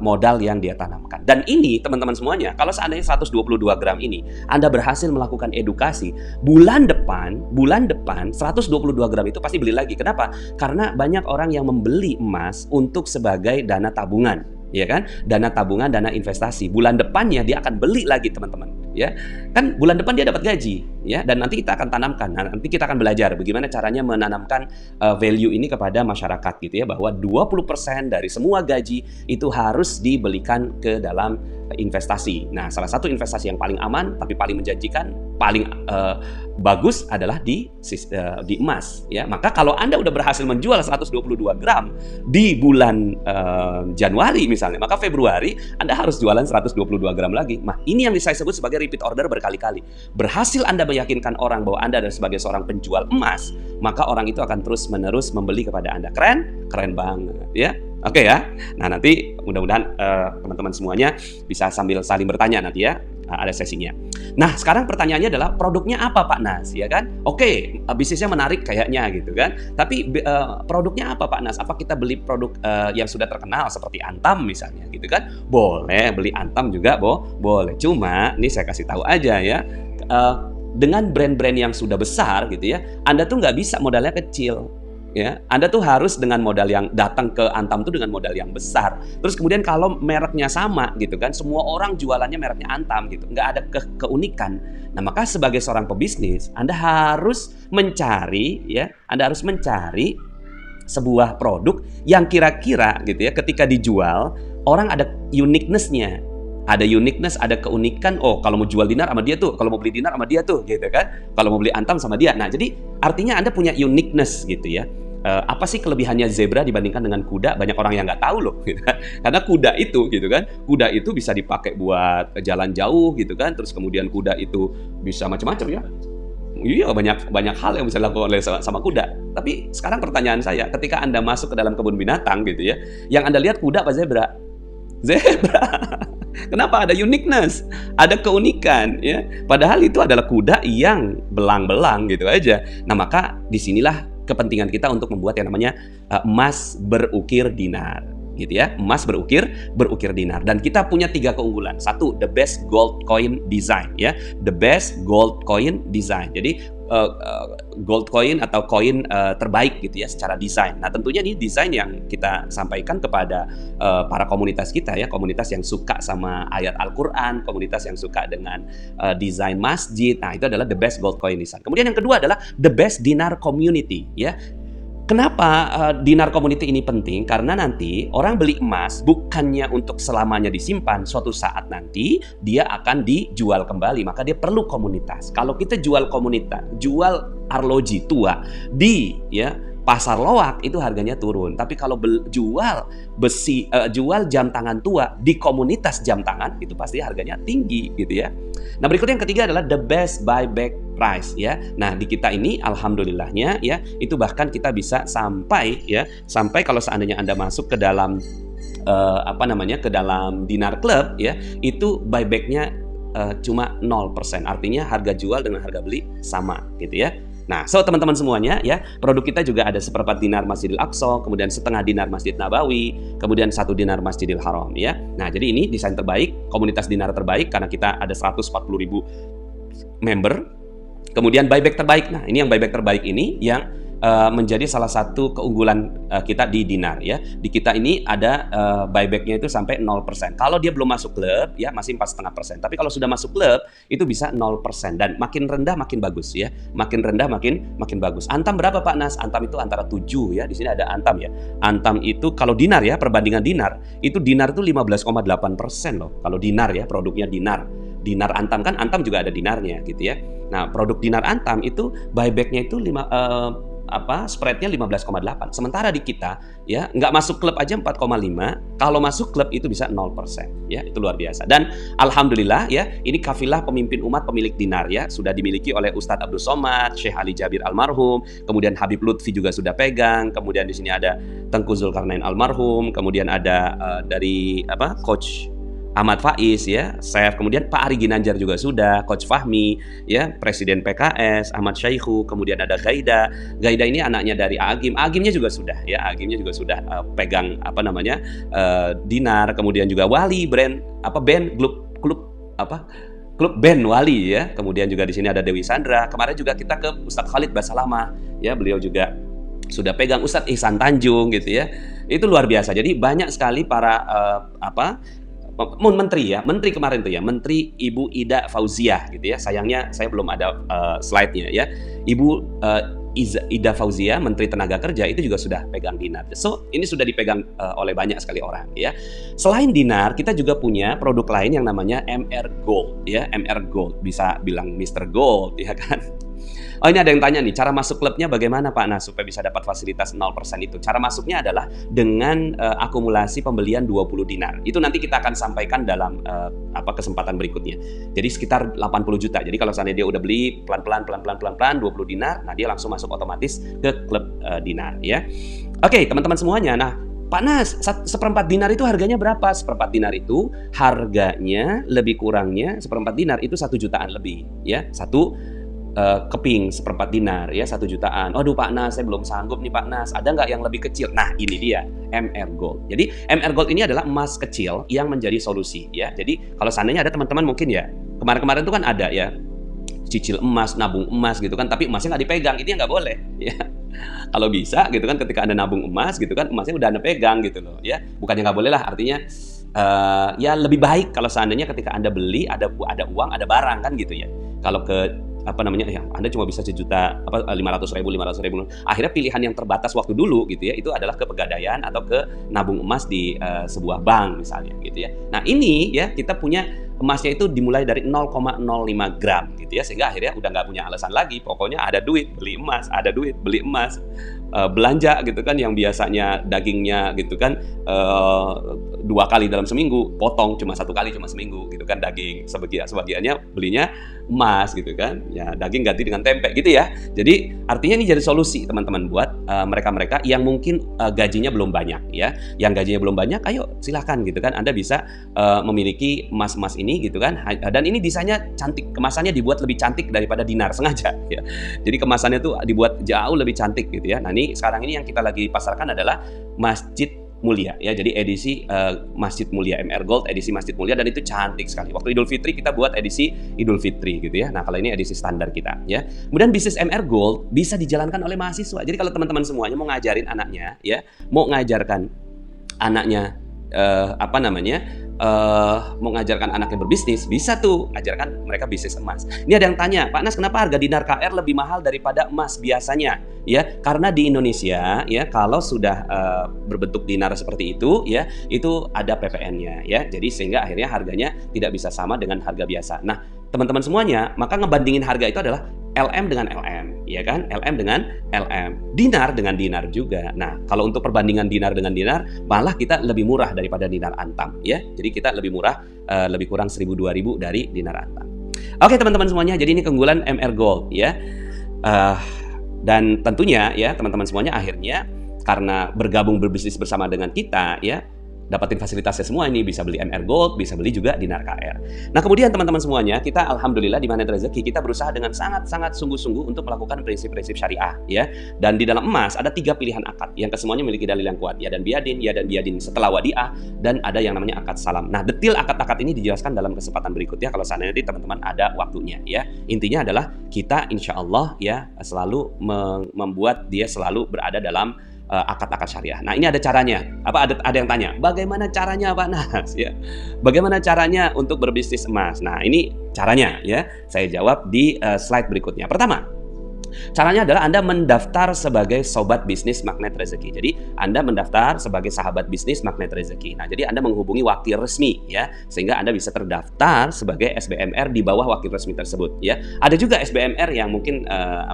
Speaker 3: modal yang dia tanamkan. Dan ini teman-teman semuanya, kalau seandainya 122 gram ini Anda berhasil melakukan edukasi, bulan depan 122 gram itu pasti beli lagi. Kenapa? Karena banyak orang yang membeli emas untuk sebagai dana tabungan, ya kan? Dana tabungan, dana investasi. Bulan depannya dia akan beli lagi teman-teman, ya. Kan bulan depan dia dapat gaji, ya. Dan nanti kita akan tanamkan. Nah, nanti kita akan belajar bagaimana caranya menanamkan value ini kepada masyarakat gitu ya, bahwa 20% dari semua gaji itu harus dibelikan ke dalam investasi. Nah, salah satu investasi yang paling aman tapi paling menjanjikan, paling bagus adalah di emas ya. Maka kalau Anda udah berhasil menjual 122 gram di bulan Januari misalnya, maka Februari Anda harus jualan 122 gram lagi. Nah, ini yang saya sebut sebagai repeat order berkali-kali. Berhasil Anda meyakinkan orang bahwa Anda adalah sebagai seorang penjual emas, maka orang itu akan terus-menerus membeli kepada Anda. Keren banget ya. Oke ya. Nah, nanti mudah-mudahan teman-teman semuanya bisa sambil saling bertanya nanti ya. Ada sesinya. Nah, sekarang pertanyaannya adalah produknya apa Pak Nas, ya kan? Oke, bisnisnya menarik kayaknya gitu kan. Tapi produknya apa Pak Nas? Apa kita beli produk yang sudah terkenal seperti Antam misalnya gitu kan? Boleh, beli Antam juga boleh. Cuma, ini saya kasih tahu aja ya. Dengan brand-brand yang sudah besar gitu ya, Anda tuh nggak bisa modalnya kecil. Ya, Anda tuh harus dengan modal yang datang ke Antam tuh dengan modal yang besar. Terus kemudian kalau mereknya sama gitu kan, semua orang jualannya mereknya Antam gitu, nggak ada keunikan. Nah, maka sebagai seorang pebisnis, Anda harus mencari sebuah produk yang kira-kira gitu ya, ketika dijual orang ada uniqueness-nya. Ada uniqueness, ada keunikan. Oh, kalau mau jual dinar sama dia tuh, kalau mau beli dinar sama dia tuh, gitu kan? Kalau mau beli Antam sama dia. Nah, jadi artinya Anda punya uniqueness gitu ya. Apa sih kelebihannya zebra dibandingkan dengan kuda? Banyak orang yang nggak tahu loh, gitu kan? Karena kuda itu, gitu kan? Kuda itu bisa dipakai buat jalan jauh, gitu kan? Terus kemudian kuda itu bisa macam-macam ya. Iya, banyak hal yang bisa dilakukan oleh sama kuda. Tapi sekarang pertanyaan saya, ketika Anda masuk ke dalam kebun binatang, gitu ya, yang Anda lihat kuda apa zebra? Zebra. Kenapa? Ada uniqueness, ada keunikan ya. Padahal itu adalah kuda yang belang-belang gitu aja. Nah, maka disinilah kepentingan kita untuk membuat yang namanya emas berukir dinar gitu ya. Emas berukir dinar. Dan kita punya 3 keunggulan. 1, the best gold coin design ya. The best gold coin design. Jadi gold coin atau koin terbaik gitu ya secara desain. Nah, tentunya ini desain yang kita sampaikan kepada para komunitas kita ya, komunitas yang suka sama ayat Al-Quran, komunitas yang suka dengan desain masjid. Nah, itu adalah the best gold coin design. Kemudian yang kedua adalah the best dinar community ya. Kenapa dinar community ini penting? Karena nanti orang beli emas bukannya untuk selamanya disimpan, suatu saat nanti dia akan dijual kembali, maka dia perlu komunitas. Kalau kita jual komunitas, jual arloji tua di ya pasar loak itu harganya turun. Tapi kalau jual besi, jual jam tangan tua di komunitas jam tangan itu pasti harganya tinggi gitu ya. Nah, berikutnya yang ketiga adalah the best buyback price ya. Nah, di kita ini alhamdulillahnya ya, itu bahkan kita bisa sampai kalau seandainya Anda masuk ke dalam ke dalam Dinar Club ya, itu buybacknya cuma 0%. Artinya harga jual dengan harga beli sama gitu ya. Nah, so teman-teman semuanya ya, produk kita juga ada seperempat dinar Masjidil Aqsa, kemudian setengah dinar Masjid Nabawi, kemudian 1 dinar Masjidil Haram ya. Nah, jadi ini desain terbaik, komunitas dinar terbaik karena kita ada 140.000 member. Kemudian buyback terbaik. Nah, ini yang buyback terbaik ini yang menjadi salah satu keunggulan kita di dinar ya. Di kita ini ada buybacknya itu sampai 0%. Kalau dia belum masuk klub ya masih 4,5%. Tapi kalau sudah masuk klub itu bisa 0%, dan makin rendah makin bagus ya. Makin rendah makin bagus. Antam berapa Pak Nas? Antam itu antara 7 ya. Di sini ada Antam ya. Antam itu kalau dinar ya, perbandingan dinar itu dinar itu 15,8% loh. Kalau dinar ya, produknya dinar. Dinar Antam kan Antam juga ada dinarnya gitu ya. Nah, produk dinar Antam itu buybacknya itu spreadnya 15,8. Sementara di kita ya nggak masuk klub aja 4,5. Kalau masuk klub itu bisa 0% ya, itu luar biasa. Dan alhamdulillah ya, ini kafilah pemimpin umat pemilik dinar ya, sudah dimiliki oleh Ustadz Abdul Somad, Syekh Ali Jabir almarhum, kemudian Habib Lutfi juga sudah pegang, kemudian di sini ada Tengku Zulkarnain almarhum, kemudian ada dari Coach Ahmad Faiz ya, Chef, kemudian Pak Ari Ginanjar juga sudah, Coach Fahmi ya, Presiden PKS, Ahmad Syaihu, kemudian ada Gaida. Gaida ini anaknya dari Agim. Agimnya juga sudah ya, Agimnya juga sudah pegang dinar, kemudian juga Wali band klub band Wali ya. Kemudian juga di sini ada Dewi Sandra. Kemarin juga kita ke Ustadz Khalid Basalamah ya, beliau juga sudah pegang, Ustadz Ihsan Tanjung gitu ya. Itu luar biasa. Jadi banyak sekali para menteri ya, menteri kemarin tuh ya, Menteri Ibu Ida Fauziah gitu ya. Sayangnya saya belum ada slide-nya ya. Ibu Ida Fauziah, Menteri Tenaga Kerja, itu juga sudah pegang dinar. So, ini sudah dipegang oleh banyak sekali orang ya. Selain dinar, kita juga punya produk lain yang namanya MR Gold ya. MR Gold, bisa bilang Mr. Gold ya kan. Oh, ini ada yang tanya nih, cara masuk klubnya bagaimana Pak Nas supaya bisa dapat fasilitas 0% itu? Cara masuknya adalah dengan akumulasi pembelian 20 dinar. Itu nanti kita akan sampaikan dalam kesempatan berikutnya. Jadi sekitar 80 juta. Jadi kalau seandainya dia udah beli pelan-pelan 20 dinar, nah dia langsung masuk otomatis ke klub dinar ya. Oke, teman-teman semuanya. Nah, Pak Nas, seperempat dinar itu harganya berapa? Seperempat dinar itu harganya lebih kurangnya seperempat dinar itu 1 jutaan lebih ya. Keping seperempat dinar ya, 1 jutaan. Aduh Pak Nas, saya belum sanggup nih Pak Nas. Ada nggak yang lebih kecil? Nah, ini dia MR Gold. Jadi MR Gold ini adalah emas kecil yang menjadi solusi ya. Jadi kalau seandainya ada teman-teman mungkin ya, kemarin-kemarin itu kan ada ya, cicil emas, nabung emas gitu kan, tapi emasnya nggak dipegang, itu yang nggak boleh ya. Kalau bisa gitu kan, ketika Anda nabung emas gitu kan, emasnya udah Anda pegang gitu loh ya. Bukannya nggak boleh lah, artinya ya lebih baik kalau seandainya ketika Anda beli ada uang, ada barang kan gitu ya. Kalau Anda cuma bisa 500.000, akhirnya pilihan yang terbatas waktu dulu gitu ya, itu adalah ke pegadaian atau ke nabung emas di sebuah bank misalnya gitu ya. Nah, ini ya, kita punya emasnya itu dimulai dari 0,05 gram gitu ya, sehingga akhirnya udah nggak punya alasan lagi, pokoknya ada duit beli emas, ada duit beli emas. Belanja gitu kan, yang biasanya dagingnya gitu kan 2 kali dalam seminggu, potong cuma 1 kali cuma seminggu gitu kan, daging sebagiannya belinya emas gitu kan ya, daging ganti dengan tempe gitu ya. Jadi artinya ini jadi solusi teman-teman buat mereka-mereka yang mungkin gajinya belum banyak ya. Yang gajinya belum banyak, ayo silahkan gitu kan, Anda bisa memiliki emas-emas ini gitu kan. Dan ini desainnya cantik, kemasannya dibuat lebih cantik daripada dinar sengaja ya. Jadi kemasannya tuh dibuat jauh lebih cantik gitu ya. Nah, ini sekarang ini yang kita lagi pasarkan adalah Masjid Mulia ya. Jadi edisi Masjid Mulia, MR Gold edisi Masjid Mulia, dan itu cantik sekali. Waktu Idul Fitri kita buat edisi Idul Fitri gitu ya. Nah, kalau ini edisi standar kita ya. Kemudian bisnis MR Gold bisa dijalankan oleh mahasiswa. Jadi kalau teman-teman semuanya mau ngajarin anaknya ya, mau ngajarkan anaknya mau ngajarkan anaknya berbisnis, bisa tuh ajarkan mereka bisnis emas. Ini ada yang tanya, Pak Nas, kenapa harga dinar KR lebih mahal daripada emas biasanya? Ya, karena di Indonesia ya, kalau sudah berbentuk dinar seperti itu ya, itu ada PPN-nya ya. Jadi sehingga akhirnya harganya tidak bisa sama dengan harga biasa. Nah, teman-teman semuanya, maka ngebandingin harga itu adalah LM dengan LM, ya kan? LM dengan LM, dinar dengan dinar juga. Nah, kalau untuk perbandingan dinar dengan dinar, malah kita lebih murah daripada dinar Antam, ya. Jadi kita lebih murah, lebih kurang 1.000-2.000 dari dinar Antam. Oke, teman-teman semuanya, jadi ini keunggulan MR Gold, ya. Dan tentunya, ya, teman-teman semuanya akhirnya karena bergabung berbisnis bersama dengan kita, ya, dapatin fasilitasnya semua ini, bisa beli MR Gold, bisa beli juga Dinar KR. Nah, kemudian teman-teman semuanya, kita alhamdulillah di Magnet Rezeki kita berusaha dengan sangat-sangat sungguh-sungguh untuk melakukan prinsip-prinsip syariah ya. Dan di dalam emas ada 3 pilihan akad yang kesemuanya memiliki dalil yang kuat, ya dan biadin setelah wadiah, dan ada yang namanya akad salam. Nah, detail akad-akad ini dijelaskan dalam kesempatan berikutnya kalau seandainya nanti teman-teman ada waktunya ya. Intinya adalah kita insya Allah ya selalu membuat dia selalu berada dalam akad-akad syariah. Nah, ini ada caranya. Ada yang tanya, bagaimana caranya Pak Nas ya? Bagaimana caranya untuk berbisnis emas? Nah, ini caranya ya. Saya jawab di slide berikutnya. Pertama, caranya adalah Anda mendaftar sebagai sobat bisnis Magnet Rezeki. Jadi Anda mendaftar sebagai sahabat bisnis Magnet Rezeki. Nah, jadi Anda menghubungi wakil resmi ya, sehingga Anda bisa terdaftar sebagai SBMR di bawah wakil resmi tersebut ya. Ada juga SBMR yang mungkin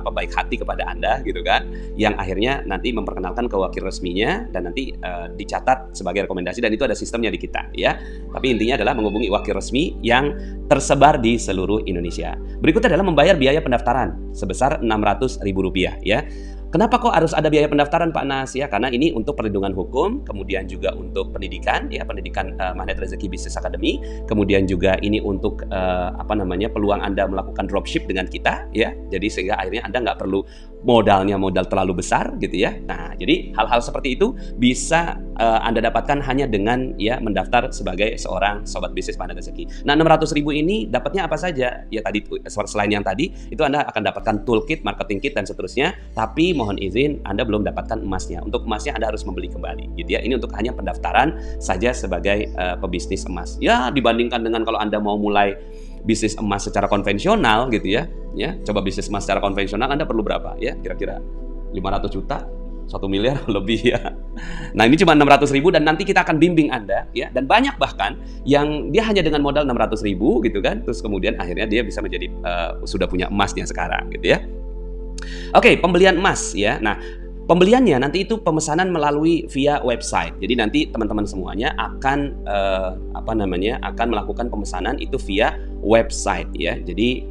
Speaker 3: baik hati kepada Anda gitu kan, yang akhirnya nanti memperkenalkan ke wakil resminya dan nanti dicatat sebagai rekomendasi, dan itu ada sistemnya di kita ya. Tapi intinya adalah menghubungi wakil resmi yang tersebar di seluruh Indonesia. Berikutnya adalah membayar biaya pendaftaran sebesar Rp600.000 ya. Kenapa kok harus ada biaya pendaftaran Pak Nas ya? Karena ini untuk perlindungan hukum, kemudian juga untuk pendidikan ya, pendidikan Magnet Rezeki Business Academy, kemudian juga ini untuk peluang Anda melakukan dropship dengan kita ya. Jadi sehingga akhirnya Anda nggak perlu modal terlalu besar gitu ya. Nah, jadi hal-hal seperti itu bisa Anda dapatkan hanya dengan ya mendaftar sebagai seorang sobat bisnis Magnet Rezeki. Nah, 600.000 ini dapatnya apa saja? Ya tadi selain yang tadi itu Anda akan dapatkan toolkit, marketing kit dan seterusnya, tapi mohon izin Anda belum dapatkan emasnya. Untuk emasnya Anda harus membeli kembali gitu ya. Ini untuk hanya pendaftaran saja sebagai pebisnis emas. Ya, dibandingkan dengan kalau Anda mau mulai bisnis emas secara konvensional gitu ya. Ya, coba bisnis emas secara konvensional Anda perlu berapa ya? Kira-kira 500 juta, 1 miliar lebih ya. Nah, ini cuma 600.000 dan nanti kita akan bimbing Anda ya, dan banyak bahkan yang dia hanya dengan modal 600.000 gitu kan, terus kemudian akhirnya dia bisa menjadi sudah punya emasnya sekarang gitu ya. Oke, pembelian emas ya. Nah, pembeliannya nanti itu pemesanan melalui via website. Jadi nanti teman-teman semuanya akan akan melakukan pemesanan itu via website ya. Jadi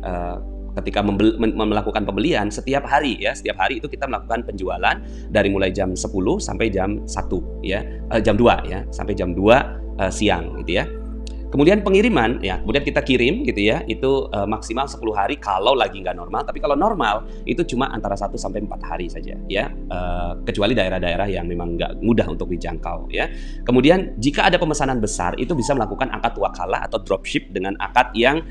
Speaker 3: ketika melakukan pembelian setiap hari itu kita melakukan penjualan dari mulai jam 10 sampai jam 1 ya, jam 2 ya, sampai jam 2 siang gitu ya. Kemudian pengiriman ya, kemudian kita kirim gitu ya, itu maksimal 10 hari kalau lagi nggak normal, tapi kalau normal itu cuma antara 1 sampai 4 hari saja ya, kecuali daerah-daerah yang memang nggak mudah untuk dijangkau ya. Kemudian jika ada pemesanan besar itu bisa melakukan akad wakalah atau dropship dengan akad yang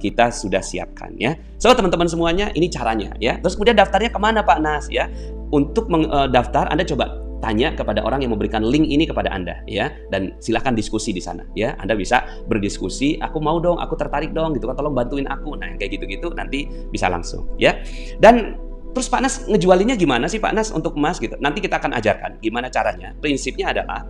Speaker 3: kita sudah siapkan ya. So teman-teman semuanya ini caranya ya. Terus kemudian daftarnya kemana Pak Nas ya? Untuk mendaftar Anda coba tanya kepada orang yang memberikan link ini kepada Anda ya, dan silahkan diskusi di sana ya. Anda bisa berdiskusi, aku mau dong, aku tertarik dong gitu kan, tolong bantuin aku. Nah, yang kayak gitu-gitu nanti bisa langsung ya. Dan terus Pak Nas ngejualinnya gimana sih Pak Nas untuk emas gitu? Nanti kita akan ajarkan gimana caranya. Prinsipnya adalah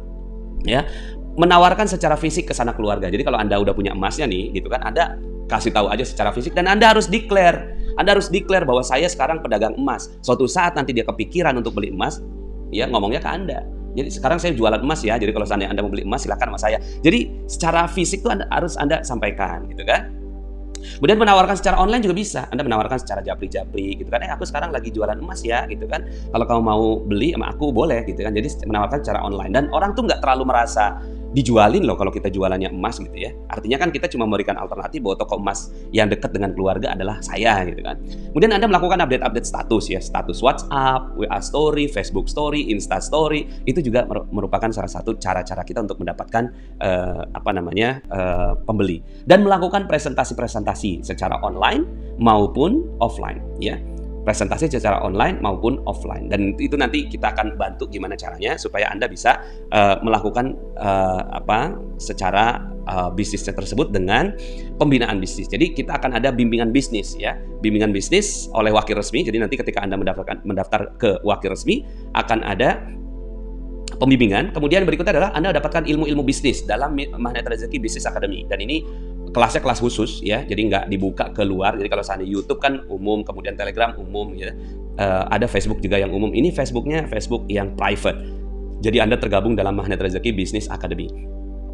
Speaker 3: ya menawarkan secara fisik ke sana keluarga. Jadi kalau Anda udah punya emasnya nih gitu kan, Anda kasih tahu aja secara fisik, dan Anda harus declare. Anda harus declare bahwa saya sekarang pedagang emas. Suatu saat nanti dia kepikiran untuk beli emas, ya ngomongnya ke Anda. Jadi sekarang saya jualan emas ya. Jadi kalau seandainya Anda mau beli emas silakan sama saya. Jadi secara fisik itu harus Anda sampaikan gitu kan. Kemudian menawarkan secara online juga bisa. Anda menawarkan secara japri-japri gitu kan. Aku sekarang lagi jualan emas ya gitu kan. Kalau kamu mau beli sama aku boleh gitu kan. Jadi menawarkan secara online, dan orang tuh nggak terlalu merasa dijualin loh kalau kita jualannya emas gitu ya. Artinya kan kita cuma memberikan alternatif bahwa toko emas yang dekat dengan keluarga adalah saya gitu kan. Kemudian Anda melakukan update status ya, status WhatsApp, WA Story, Facebook Story, Insta Story, itu juga merupakan salah satu cara-cara kita untuk mendapatkan pembeli, dan melakukan presentasi-presentasi secara online maupun offline ya. Presentasi secara online maupun offline, dan itu nanti kita akan bantu gimana caranya supaya Anda bisa melakukan secara bisnisnya tersebut dengan pembinaan bisnis. Jadi kita akan ada bimbingan bisnis ya, bimbingan bisnis oleh wakil resmi. Jadi nanti ketika Anda mendaftar ke wakil resmi akan ada pembimbingan. Kemudian berikutnya adalah Anda dapatkan ilmu-ilmu bisnis dalam Magnet Rezeki Business Academy, dan ini kelasnya kelas khusus ya, jadi nggak dibuka ke luar. Jadi kalau seandainya YouTube kan umum, kemudian Telegram umum ya, ada Facebook juga yang umum. Ini Facebooknya Facebook yang private. Jadi Anda tergabung dalam Magnet Rezeki Business Academy.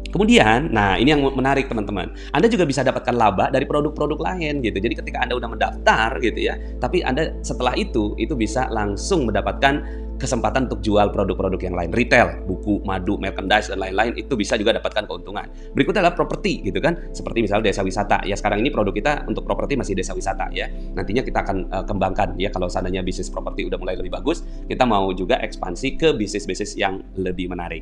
Speaker 3: Kemudian, nah ini yang menarik teman-teman, Anda juga bisa dapatkan laba dari produk-produk lain gitu. Jadi ketika Anda udah mendaftar gitu ya, tapi Anda setelah itu bisa langsung mendapatkan kesempatan untuk jual produk-produk yang lain, retail, buku, madu, merchandise dan lain-lain, itu bisa juga dapatkan keuntungan. Berikutnya adalah properti gitu kan, seperti misalnya desa wisata. Ya sekarang ini produk kita untuk properti masih desa wisata ya. Nantinya kita akan kembangkan ya, kalau seandainya bisnis properti udah mulai lebih bagus, kita mau juga ekspansi ke bisnis-bisnis yang lebih menarik.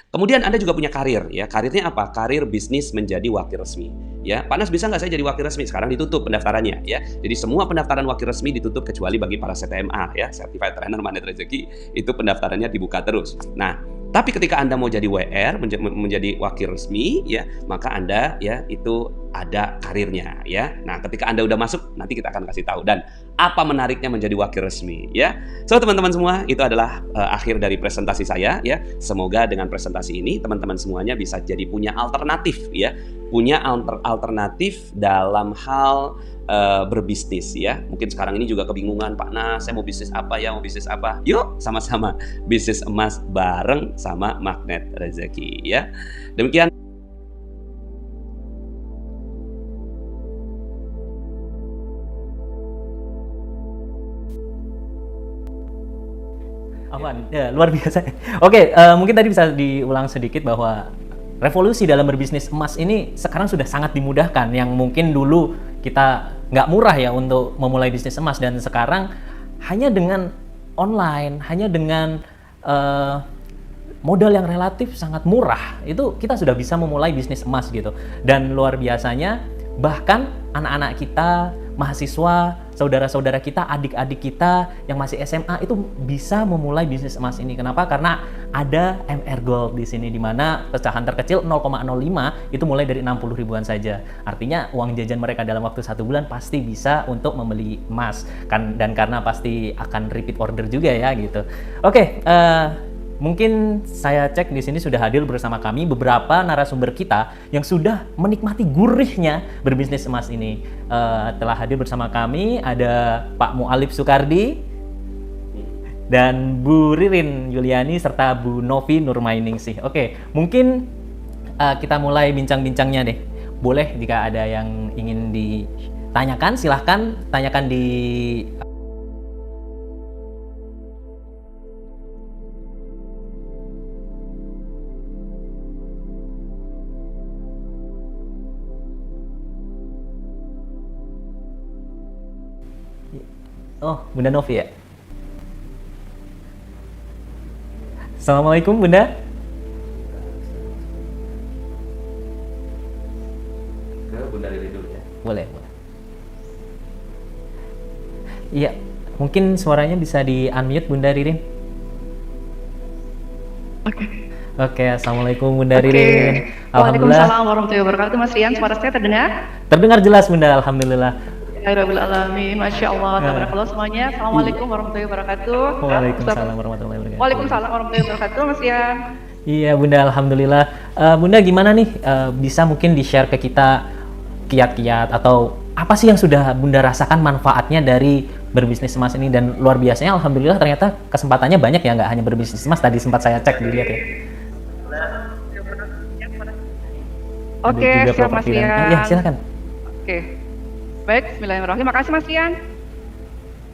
Speaker 3: Kemudian Anda juga punya karir ya. Karirnya apa? Karir bisnis menjadi wakil resmi. Ya, Pak Nas bisa nggak saya jadi wakil resmi? Sekarang ditutup pendaftarannya ya. Jadi semua pendaftaran wakil resmi ditutup kecuali bagi para CTMA ya, Certified Trainer Magnet Rezeki, itu pendaftarannya dibuka terus. Nah, tapi ketika Anda mau jadi WR, menjadi wakil resmi ya, maka Anda ya itu ada karirnya ya. Nah, ketika Anda udah masuk, nanti kita akan kasih tahu dan apa menariknya menjadi wakil resmi ya. So, teman-teman semua, itu adalah akhir dari presentasi saya ya. Semoga dengan presentasi ini teman-teman semuanya bisa jadi punya alternatif ya. Punya alternatif dalam hal berbisnis ya. Mungkin sekarang ini juga kebingungan, Pak Nas, saya mau bisnis apa ya, mau bisnis apa? Yuk sama-sama bisnis emas bareng sama Magnet Rezeki ya. Demikian.
Speaker 4: Aman, ya, luar biasa. Oke, mungkin tadi bisa diulang sedikit bahwa revolusi dalam berbisnis emas ini sekarang sudah sangat dimudahkan, yang mungkin dulu kita nggak murah ya untuk memulai bisnis emas, dan sekarang hanya dengan online, hanya dengan modal yang relatif sangat murah, itu kita sudah bisa memulai bisnis emas gitu. Dan luar biasanya, bahkan anak-anak kita, mahasiswa, saudara-saudara kita, adik-adik kita yang masih SMA itu bisa memulai bisnis emas ini. Kenapa? Karena ada MR Gold di sini, di mana pecahan terkecil 0,05 itu mulai dari 60 ribuan saja. Artinya uang jajan mereka dalam waktu 1 bulan pasti bisa untuk membeli emas kan, dan karena pasti akan repeat order juga ya gitu. Oke, mungkin saya cek di sini sudah hadir bersama kami beberapa narasumber kita yang sudah menikmati gurihnya berbisnis emas ini. Telah hadir bersama kami ada Pak Mu'alif Sukardi dan Bu Ririn Yuliani serta Bu Novi Nurmainingsih. Oke, mungkin kita mulai bincang-bincangnya deh. Boleh jika ada yang ingin ditanyakan, silahkan tanyakan di Bunda Novi ya. Assalamualaikum Bunda.
Speaker 3: Ke Bunda Ririn dulu ya.
Speaker 4: Boleh. Iya, mungkin suaranya bisa di-unmute Bunda Ririn. Oke, Assalamualaikum Bunda Ririn.
Speaker 5: Waalaikumsalam warahmatullahi wabarakatuh. Mas Rian, suara saya terdengar?
Speaker 4: Terdengar jelas Bunda, alhamdulillah.
Speaker 5: Alhamdulillah, Masya Allah, tabarakallah semuanya. Assalamualaikum warahmatullahi wabarakatuh.
Speaker 4: Waalaikumsalam warahmatullahi wabarakatuh.
Speaker 5: Waalaikumsalam warahmatullahi wabarakatuh, Mas Rian.
Speaker 4: Iya Bunda, alhamdulillah. Bunda gimana nih, bisa mungkin di-share ke kita kiat-kiat atau apa sih yang sudah Bunda rasakan manfaatnya dari berbisnis emas ini, dan luar biasanya alhamdulillah ternyata kesempatannya banyak ya, nggak hanya berbisnis emas, tadi sempat saya cek dilihat ya.
Speaker 5: Oke, siap Mas Rian.
Speaker 4: Ya, silakan.
Speaker 5: Oke. Baik, bismillahirrahmanirrahim. Makasih Mas Rian.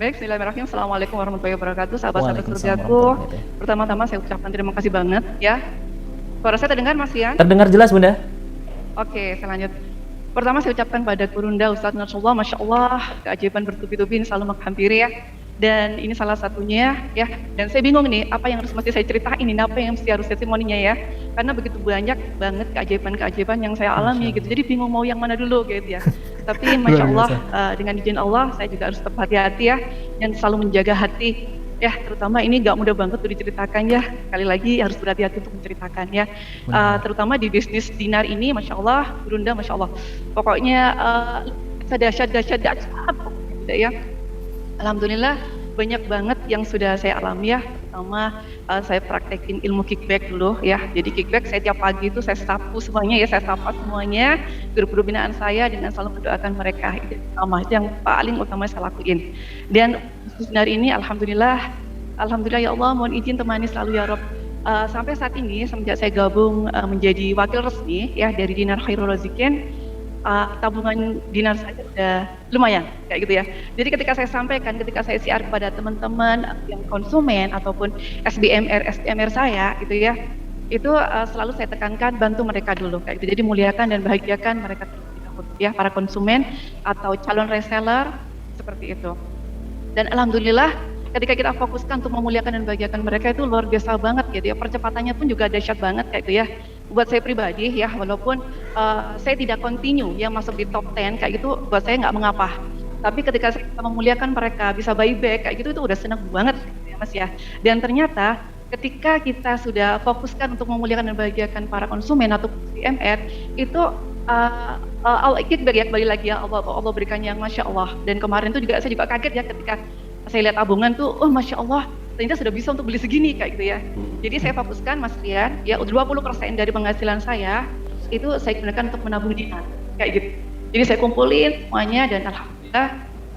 Speaker 5: Baik, bismillahirrahmanirrahim. Assalamualaikum warahmatullahi wabarakatuh. Sahabat-sahabat surgaku. Pertama-tama saya ucapkan terima kasih banget ya. Suara saya terdengar Mas Rian?
Speaker 4: Terdengar jelas Bunda.
Speaker 5: Oke, saya lanjut. Pertama saya ucapkan pada Gurunda Ustadz Nasrullah, Masya Allah, keajaiban bertubi-tubi ini selalu menghampiri ya. Dan ini salah satunya ya. Dan saya bingung nih, apa yang mesti saya ceritain ini, apa yang harus testimoninya ya. Karena begitu banyak banget keajaiban-keajaiban yang saya alami gitu. Jadi bingung mau yang mana dulu gitu ya. Tapi Masya Allah, dengan izin Allah saya juga harus tetap hati-hati ya. Dan selalu menjaga hati. Ya, terutama ini gak mudah banget untuk diceritakan ya. Sekali lagi harus berhati-hati untuk menceritakan ya. Terutama di bisnis dinar ini, Masya Allah, Gurunda, Masya Allah. Pokoknya dahsyat gitu ya. Alhamdulillah banyak banget yang sudah saya alami ya. Pertama saya praktekin ilmu kickback dulu ya. Jadi kickback saya tiap pagi itu saya sapu semuanya ya, saya sapa semuanya grup-grup binaan saya dengan selalu mendoakan mereka. Itu yang paling utama saya lakuin. Dan dari ini alhamdulillah ya Allah, mohon izin temani selalu ya Rob. Sampai saat ini semenjak saya gabung menjadi wakil resmi ya dari Dinar Khairul Razikin, tabungan dinar saja udah lumayan kayak gitu ya. Jadi ketika saya sampaikan, ketika saya siar kepada teman-teman yang konsumen ataupun SBMR saya gitu ya, itu selalu saya tekankan bantu mereka dulu kayak gitu. Jadi muliakan dan bahagiakan mereka terlebih dahulu ya, para konsumen atau calon reseller seperti itu. Dan alhamdulillah ketika kita fokuskan untuk memuliakan dan bahagiakan mereka itu luar biasa banget gitu ya, percepatannya pun juga dahsyat banget kayak gitu ya. Buat saya pribadi ya, walaupun saya tidak continue ya masuk di top 10 kayak gitu, buat saya nggak mengapa. Tapi ketika saya memuliakan mereka, bisa buyback kayak gitu, itu udah senang banget gitu ya Mas ya. Dan ternyata ketika kita sudah fokuskan untuk memuliakan dan bahagiakan para konsumen atau CMR, itu Allah kickback ya, kembali lagi ya, Allah berikan yang Masya Allah. Dan kemarin tuh juga saya juga kaget ya ketika saya lihat tabungan tuh, oh Masya Allah, ternyata sudah bisa untuk beli segini kayak gitu ya. Jadi saya fokuskan Mas Rian, ya 20% dari penghasilan saya itu saya gunakan untuk menabung dinar kayak gitu. Jadi saya kumpulin semuanya dan alhamdulillah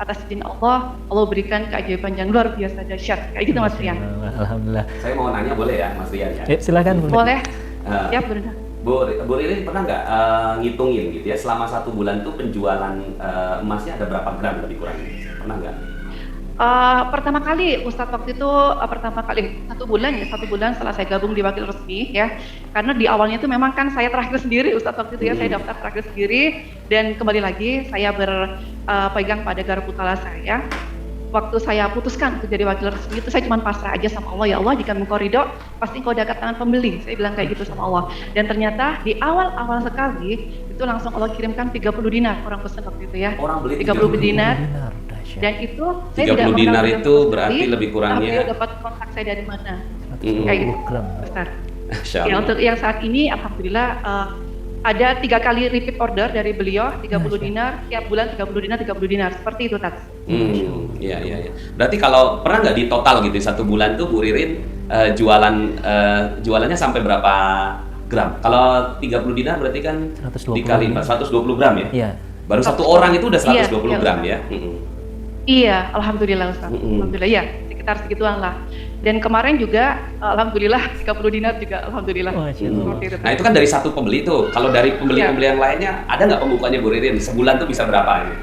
Speaker 5: atas izin Allah, Allah berikan keajaiban yang luar biasa dahsyat kayak gitu Mas Rian.
Speaker 4: Alhamdulillah.
Speaker 3: Saya mau nanya boleh ya Mas Rian ya?
Speaker 4: Silakan.
Speaker 5: Boleh?
Speaker 3: Uh,
Speaker 5: Ya benar.
Speaker 3: Bu Ririn pernah nggak ngitungin gitu ya, selama 1 bulan tuh penjualan emasnya ada berapa gram lebih kurang? Pernah nggak?
Speaker 5: Pertama kali Ustadz waktu itu pertama kali 1 bulan setelah saya gabung di Wakil Resmi ya, karena di awalnya itu memang kan saya terakhir sendiri Ustadz waktu itu ya, saya daftar terakhir sendiri dan kembali lagi saya berpegang pada garpu tala saya. Waktu saya putuskan untuk jadi Wakil Resmi itu saya cuma pasrah aja sama Allah, ya Allah jika engkau ridho pasti engkau dekat tangan pembeli, saya bilang kayak gitu sama Allah. Dan ternyata di awal sekali itu langsung Allah kirimkan 30 dinar orang pesan waktu itu ya.
Speaker 3: Orang beli
Speaker 5: 30 dinar. Dan itu saya
Speaker 3: 30 dinar itu berarti lebih kurangnya
Speaker 5: dia dapat kontak saya dari mana kayak gitu besar ya. Untuk yang saat ini alhamdulillah ada 3 kali repeat order dari beliau 30 dinar tiap bulan, 30 dinar seperti itu Tats.
Speaker 3: Iya. Berarti kalau pernah nggak di total gitu 1 bulan tuh Bu Ririn jualannya sampai berapa gram? Kalau 30 dinar berarti kan
Speaker 4: 120
Speaker 3: dikali 120 gram ya?
Speaker 4: Iya.
Speaker 3: Baru 1 orang itu udah 120
Speaker 5: iya,
Speaker 3: gram ya?
Speaker 5: Iya, alhamdulillah Ustaz. Alhamdulillah ya, sekitar segituan lah. Dan kemarin juga alhamdulillah 30 dinar juga alhamdulillah.
Speaker 3: Nah itu kan dari satu pembeli tuh. Kalau dari pembeli-pembeli yang lainnya ada nggak pembukaannya Bu Ririn? Sebulan tuh bisa berapa ini?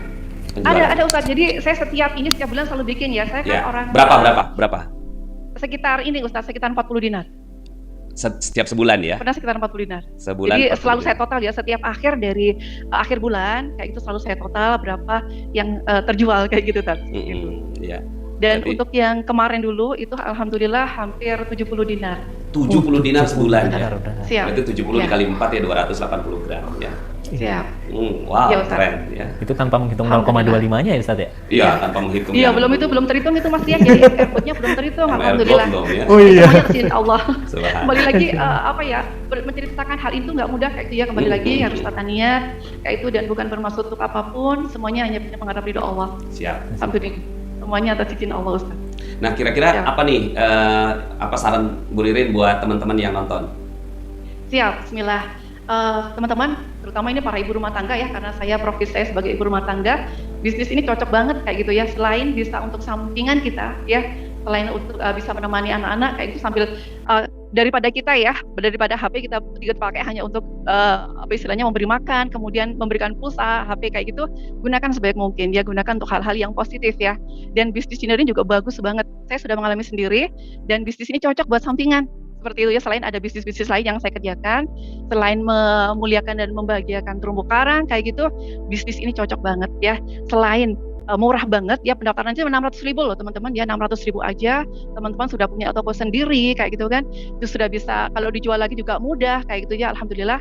Speaker 5: Ada Ustaz. Jadi saya setiap bulan selalu bikin ya. Saya kan orang
Speaker 3: Berapa?
Speaker 5: Sekitar ini Ustaz, sekitar 40 dinar.
Speaker 3: Setiap sebulan ya?
Speaker 5: Pernah sekitar 40 dinar.
Speaker 3: Sebulan.
Speaker 5: Jadi selalu saya total ya, setiap akhir dari akhir bulan kayak itu selalu saya total berapa yang terjual kayak gitu Tats.
Speaker 3: Iya.
Speaker 5: Dan untuk yang kemarin dulu itu alhamdulillah hampir 70 dinar.
Speaker 3: 70 dinar sebulan ya?
Speaker 5: Siap.
Speaker 3: Berarti 70 dikali 4 ya 280 gram ya?
Speaker 5: Siap.
Speaker 3: Wow,
Speaker 5: Ya,
Speaker 3: keren ya.
Speaker 4: Itu tanpa menghitung 0,25-nya ya Ustaz ya?
Speaker 3: Iya, tanpa menghitung.
Speaker 5: Iya, belum terhitung itu Mas Rian. Jadi airport-nya belum terhitung alhamdulillah.
Speaker 3: Ya?
Speaker 4: Oh iya.
Speaker 5: Semuanya izin Allah. Kembali lagi menceritakan hal itu nggak mudah kayak itu ya, kembali lagi harus tata niat kayak itu dan bukan bermaksud untuk apapun, semuanya hanya mengharap ridho Allah.
Speaker 3: Siap.
Speaker 5: Alhamdulillah. Semuanya atas izin Allah Ustaz.
Speaker 3: Nah, kira-kira apa nih apa saran Bu Ririn buat teman-teman yang nonton?
Speaker 5: Siap, bismillah. Teman-teman, terutama ini para ibu rumah tangga ya, karena saya profesi saya sebagai ibu rumah tangga, bisnis ini cocok banget kayak gitu ya, selain bisa untuk sampingan kita ya, selain untuk bisa menemani anak-anak kayak itu sambil daripada HP kita pakai hanya untuk istilahnya memberi makan, kemudian memberikan pulsa, HP kayak gitu, gunakan sebaik mungkin ya, gunakan untuk hal-hal yang positif ya. Dan bisnis ini juga bagus banget, saya sudah mengalami sendiri dan bisnis ini cocok buat sampingan seperti itu ya. Selain ada bisnis-bisnis lain yang saya kerjakan, selain memuliakan dan membahagiakan terumbu karang kayak gitu, bisnis ini cocok banget ya. Selain murah banget ya, pendaftaran aja 600.000 loh teman-teman ya, 600.000 aja teman-teman sudah punya toko sendiri kayak gitu kan, itu sudah bisa kalau dijual lagi juga mudah kayak gitu ya. Alhamdulillah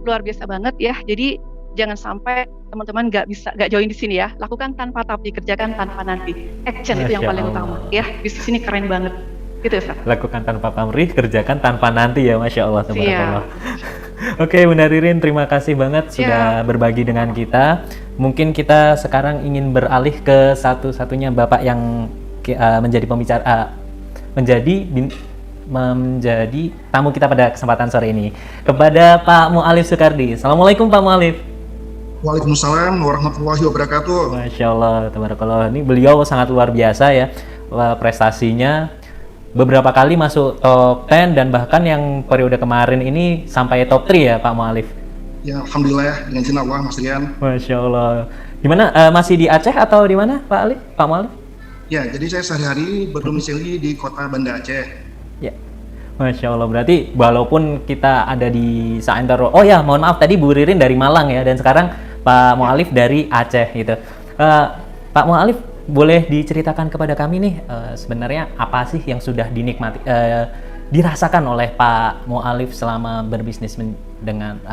Speaker 5: luar biasa banget ya. Jadi jangan sampai teman-teman nggak join di sini ya, lakukan tanpa tapi, kerjakan tanpa nanti, action itu yang paling utama ya. Bisnis ini keren banget gitu Ustaz.
Speaker 4: Lakukan tanpa pamrih, kerjakan tanpa nanti ya, Masya Allah. Oke, Bunda Ririn, terima kasih banget sudah berbagi dengan kita. Mungkin kita sekarang ingin beralih ke satu-satunya Bapak yang menjadi menjadi tamu kita pada kesempatan sore ini, kepada Pak Mu'alif Sukardi. Assalamualaikum Pak Mu'alif.
Speaker 6: Waalaikumsalam warahmatullahi wabarakatuh.
Speaker 4: Masya Allah, tabarakallah. Ini beliau sangat luar biasa ya prestasinya. Beberapa kali masuk top 10 dan bahkan yang periode kemarin ini sampai top 3 ya Pak Mu'alif.
Speaker 6: Ya, alhamdulillah dengan izin Allah, Mas Rian.
Speaker 4: Masya Allah. Gimana? Masih di Aceh atau di mana, Pak Ali? Pak Mu'alif?
Speaker 6: Ya, jadi saya sehari-hari berdomisili di kota Banda Aceh.
Speaker 4: Ya. Masya Allah. Berarti walaupun kita ada di Saantaro. Oh ya, mohon maaf tadi Bu Ririn dari Malang ya, dan sekarang Pak Mu'alif dari Aceh gitu. Pak Mu'alif, boleh diceritakan kepada kami nih sebenarnya apa sih yang sudah dinikmati, dirasakan oleh Pak Mu'alif selama berbisnis dengan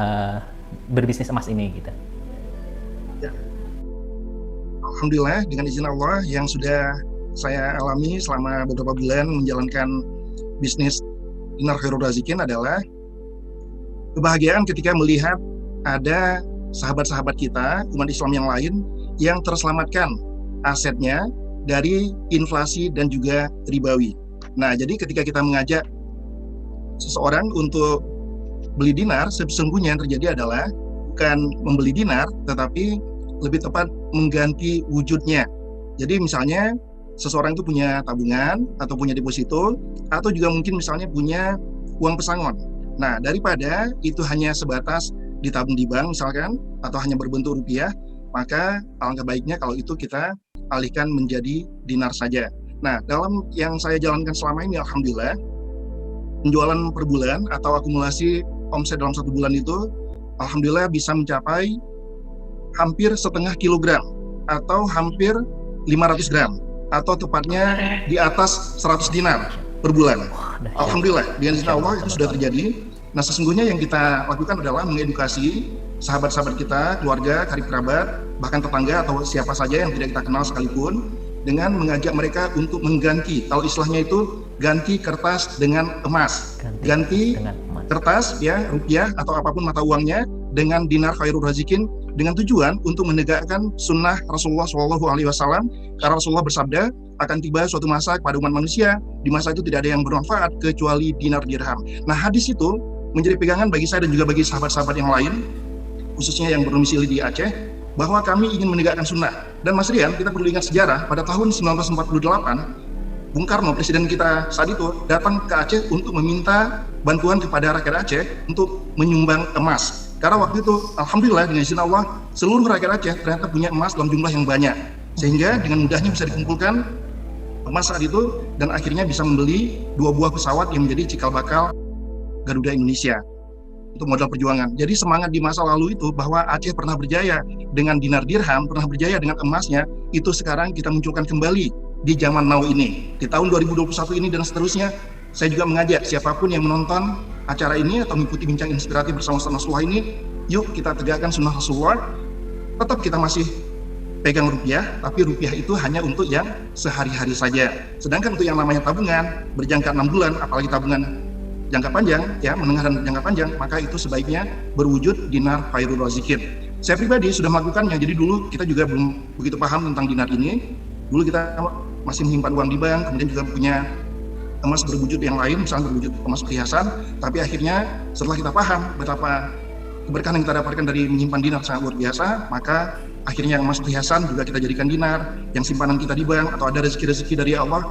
Speaker 4: berbisnis emas ini gitu.
Speaker 6: Ya. Alhamdulillah dengan izin Allah yang sudah saya alami selama beberapa bulan menjalankan bisnis Dinar Khairul Razikin adalah kebahagiaan ketika melihat ada sahabat-sahabat kita, umat Islam yang lain yang terselamatkan asetnya dari inflasi dan juga ribawi. Nah, jadi ketika kita mengajak seseorang untuk beli dinar, sesungguhnya yang terjadi adalah bukan membeli dinar, tetapi lebih tepat mengganti wujudnya. Jadi misalnya seseorang itu punya tabungan atau punya deposito, atau juga mungkin misalnya punya uang pesangon. Nah, daripada itu hanya sebatas ditabung di bank misalkan, atau hanya berbentuk rupiah, maka alangkah baiknya kalau itu kita alihkan menjadi dinar saja. Nah, dalam yang saya jalankan selama ini, alhamdulillah, penjualan per bulan atau akumulasi omset dalam 1 bulan itu alhamdulillah bisa mencapai hampir setengah kilogram atau hampir 500 gram atau tepatnya di atas 100 dinar per bulan. Alhamdulillah dengan izin Allah itu sudah terjadi. Nah, sesungguhnya yang kita lakukan adalah mengedukasi sahabat-sahabat kita, keluarga, karib kerabat, bahkan tetangga atau siapa saja yang tidak kita kenal sekalipun, dengan mengajak mereka untuk mengganti, kalau istilahnya itu ganti kertas dengan emas, ganti kertas ya rupiah atau apapun mata uangnya dengan dinar khairul razikin, dengan tujuan untuk menegakkan sunnah Rasulullah SAW. Karena Rasulullah bersabda, akan tiba suatu masa kepada umat manusia, di masa itu tidak ada yang bermanfaat kecuali dinar dirham. Nah, hadis itu menjadi pegangan bagi saya dan juga bagi sahabat-sahabat yang lain, khususnya yang berdomisili di Aceh, bahwa kami ingin menegakkan sunnah. Dan Mas Rian, kita perlu ingat sejarah, pada tahun 1948, Bung Karno, presiden kita saat itu, datang ke Aceh untuk meminta bantuan kepada rakyat Aceh untuk menyumbang emas. Karena waktu itu, alhamdulillah dengan izin Allah, seluruh rakyat Aceh ternyata punya emas dalam jumlah yang banyak. Sehingga dengan mudahnya bisa dikumpulkan emas saat itu, dan akhirnya bisa membeli 2 buah pesawat yang menjadi cikal bakal Garuda Indonesia untuk modal perjuangan. Jadi semangat di masa lalu itu bahwa Aceh pernah berjaya dengan dinar dirham, pernah berjaya dengan emasnya, itu sekarang kita munculkan kembali di zaman now ini. Di tahun 2021 ini dan seterusnya, saya juga mengajak siapapun yang menonton acara ini atau mengikuti bincang inspiratif bersama Rasulullah ini, yuk kita tegakkan sunnah Rasulullah. Tetap kita masih pegang rupiah, tapi rupiah itu hanya untuk yang sehari-hari saja. Sedangkan untuk yang namanya tabungan, berjangka 6 bulan, apalagi tabungan jangka panjang, ya menengah dan jangka panjang, maka itu sebaiknya berwujud dinar khairul razikin. Saya pribadi sudah melakukannya, jadi dulu kita juga belum begitu paham tentang dinar ini. Dulu kita masih menyimpan uang di bank, kemudian juga punya emas berwujud yang lain, misalnya berwujud emas perhiasan, tapi akhirnya setelah kita paham betapa keberkahan yang kita dapatkan dari menyimpan dinar sangat luar biasa, maka akhirnya emas perhiasan juga kita jadikan dinar, yang simpanan kita di bank, atau ada rezeki-rezeki dari Allah,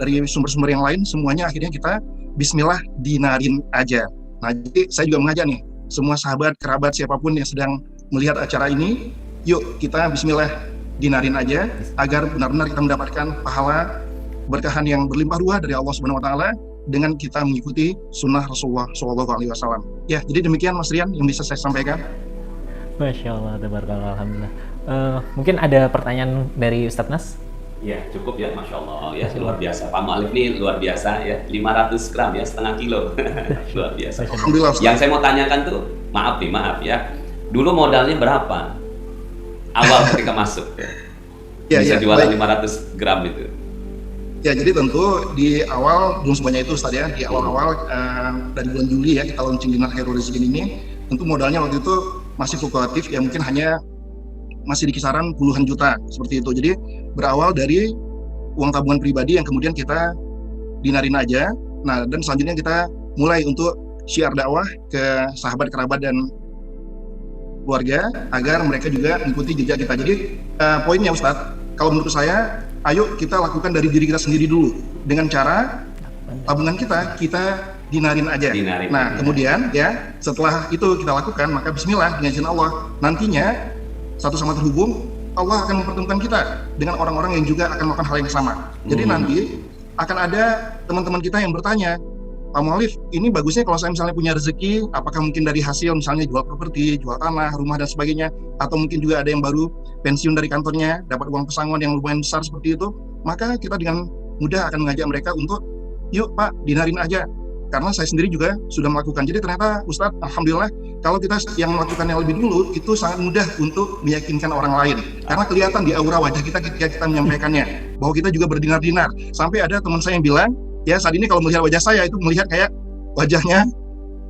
Speaker 6: dari sumber-sumber yang lain, semuanya akhirnya kita bismillah dinarin aja. Nah, jadi saya juga mengajak nih, semua sahabat, kerabat, siapapun yang sedang melihat acara ini, yuk kita bismillah dinarin aja, agar benar-benar kita mendapatkan pahala keberkahan yang berlimpah ruah dari Allah Subhanahu wa taala dengan kita mengikuti sunnah Rasulullah SAW. Ya, jadi demikian Mas Rian yang bisa saya sampaikan.
Speaker 4: Masya Allah, tabarakallah, alhamdulillah. Mungkin ada pertanyaan dari Ustadz Nas?
Speaker 3: Ya, cukup ya, Masya Allah ya, luar biasa. Pak Mu'alif ini luar biasa ya, 500 gram ya, setengah kilo. Luar biasa.
Speaker 6: Alhamdulillah.
Speaker 3: Yang saya mau tanyakan tuh, maaf ya, dulu modalnya berapa? Awal ketika masuk bisa jualan baik. 500 gram itu.
Speaker 6: Ya, jadi tentu di awal, belum semuanya itu Ustaz ya, di awal-awal dari bulan Juli ya, kita launching Dinar Khairul Razikin ini, tentu modalnya waktu itu masih fluktuatif ya, mungkin hanya masih di kisaran puluhan juta seperti itu. Jadi berawal dari uang tabungan pribadi yang kemudian kita dinarin aja. Nah, dan selanjutnya kita mulai untuk syiar dakwah ke sahabat, kerabat, dan keluarga agar mereka juga mengikuti jejak kita. Jadi poinnya Ustadz, kalau menurut saya, ayo kita lakukan dari diri kita sendiri dulu dengan cara tabungan kita dinarin aja.
Speaker 3: Dinarin.
Speaker 6: Nah, kemudian ya setelah itu kita lakukan, maka bismillah dengan izin Allah, nantinya satu sama terhubung, Allah akan mempertemukan kita dengan orang-orang yang juga akan melakukan hal yang sama. Jadi nanti akan ada teman-teman kita yang bertanya, Pak Mu'alif, ini bagusnya kalau saya misalnya punya rezeki, apakah mungkin dari hasil misalnya jual properti, jual tanah, rumah dan sebagainya, atau mungkin juga ada yang baru pensiun dari kantornya, dapat uang pesangon yang lumayan besar seperti itu, maka kita dengan mudah akan mengajak mereka untuk, yuk Pak, dinarin aja. Karena saya sendiri juga sudah melakukan. Jadi ternyata Ustadz, alhamdulillah, kalau kita yang melakukannya lebih dulu, itu sangat mudah untuk meyakinkan orang lain. Karena kelihatan di aura wajah kita ketika kita menyampaikannya, bahwa kita juga berdinar-dinar. Sampai ada teman saya yang bilang, ya saat ini kalau melihat wajah saya itu melihat kayak wajahnya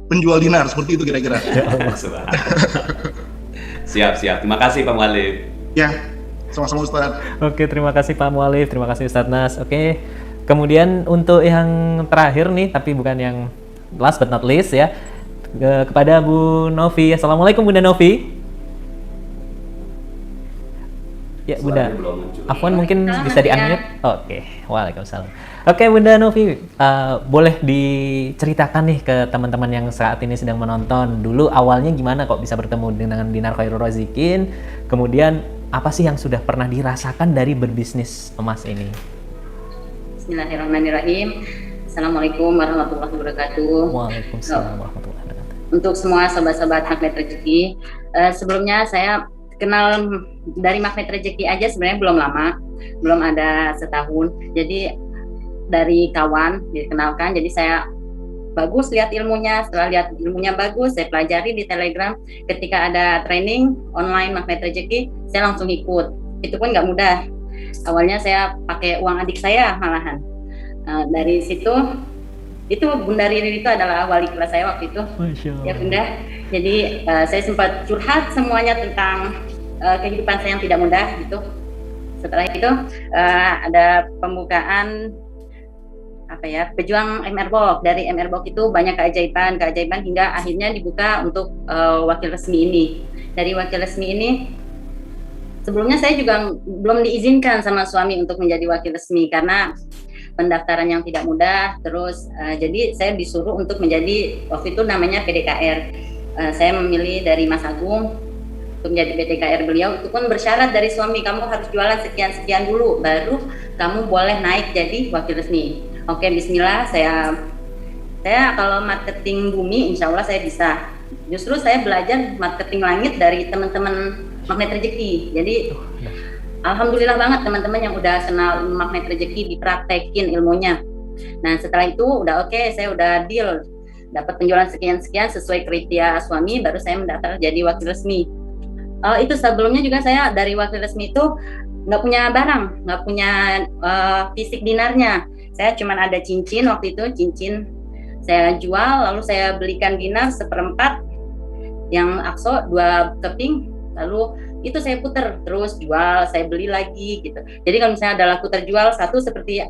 Speaker 6: penjual dinar, seperti itu kira-kira.
Speaker 3: Siap. Terima kasih Pak Mu'alif.
Speaker 6: Ya, sama-sama Ustadz.
Speaker 4: Oke, terima kasih Pak Mu'alif, terima kasih Ustadz Nas. Oke, kemudian untuk yang terakhir nih, tapi bukan yang last but not least ya, kepada Bu Novi. Assalamualaikum Bunda Novi. Ya Bunda, Afwan mungkin bisa di-unmute. Oke, waalaikumsalam. Oke Bunda Novi, boleh diceritakan nih ke teman-teman yang saat ini sedang menonton, dulu awalnya gimana kok bisa bertemu dengan Dinar Khairul Razikin, kemudian apa sih yang sudah pernah dirasakan dari berbisnis emas ini?
Speaker 7: Bismillahirrahmanirrahim. Assalamualaikum warahmatullahi wabarakatuh.
Speaker 4: Waalaikumsalam warahmatullahi wabarakatuh.
Speaker 7: Untuk semua sobat-sobat Magnet Rezeki, sebelumnya saya kenal dari Magnet Rezeki aja sebenarnya belum lama, belum ada setahun. Jadi dari kawan dikenalkan, jadi saya bagus lihat ilmunya. Setelah lihat ilmunya bagus, saya pelajari di Telegram. Ketika ada training online Magnet Rezeki, saya langsung ikut. Itu pun nggak mudah. Awalnya saya pakai uang adik saya malahan. Dari situ, itu Bunda Riri itu adalah wali kelas saya waktu itu. Ya Bunda. Jadi saya sempat curhat semuanya tentang kehidupan saya yang tidak mudah gitu. Setelah itu ada pembukaan pejuang MR Box. Dari MR Box itu banyak keajaiban hingga akhirnya dibuka untuk wakil resmi ini. Dari wakil resmi ini, sebelumnya saya juga belum diizinkan sama suami untuk menjadi wakil resmi karena pendaftaran yang tidak mudah. Terus jadi saya disuruh untuk menjadi, waktu itu namanya PDKR. Saya memilih dari Mas Agung untuk menjadi PDKR beliau. Itu pun bersyarat dari suami, kamu harus jualan sekian-sekian dulu, baru kamu boleh naik jadi wakil resmi. Oke, bismillah, saya kalau marketing bumi, insya Allah saya bisa. Justru saya belajar marketing langit dari teman-teman Magnet Rezeki. Jadi alhamdulillah banget teman-teman yang udah kenal Magnet Rezeki dipraktekin ilmunya. Nah setelah itu udah oke, saya udah deal, dapat penjualan sekian-sekian sesuai kriteria suami, baru saya mendaftar jadi wakil resmi. Itu sebelumnya juga saya dari wakil resmi itu nggak punya barang, nggak punya fisik dinarnya. Saya cuma ada cincin waktu itu, cincin saya jual, lalu saya belikan dinar 1/4, yang akso 2 keping, lalu itu saya putar terus jual, saya beli lagi gitu. Jadi kalau misalnya ada laku terjual satu, seperti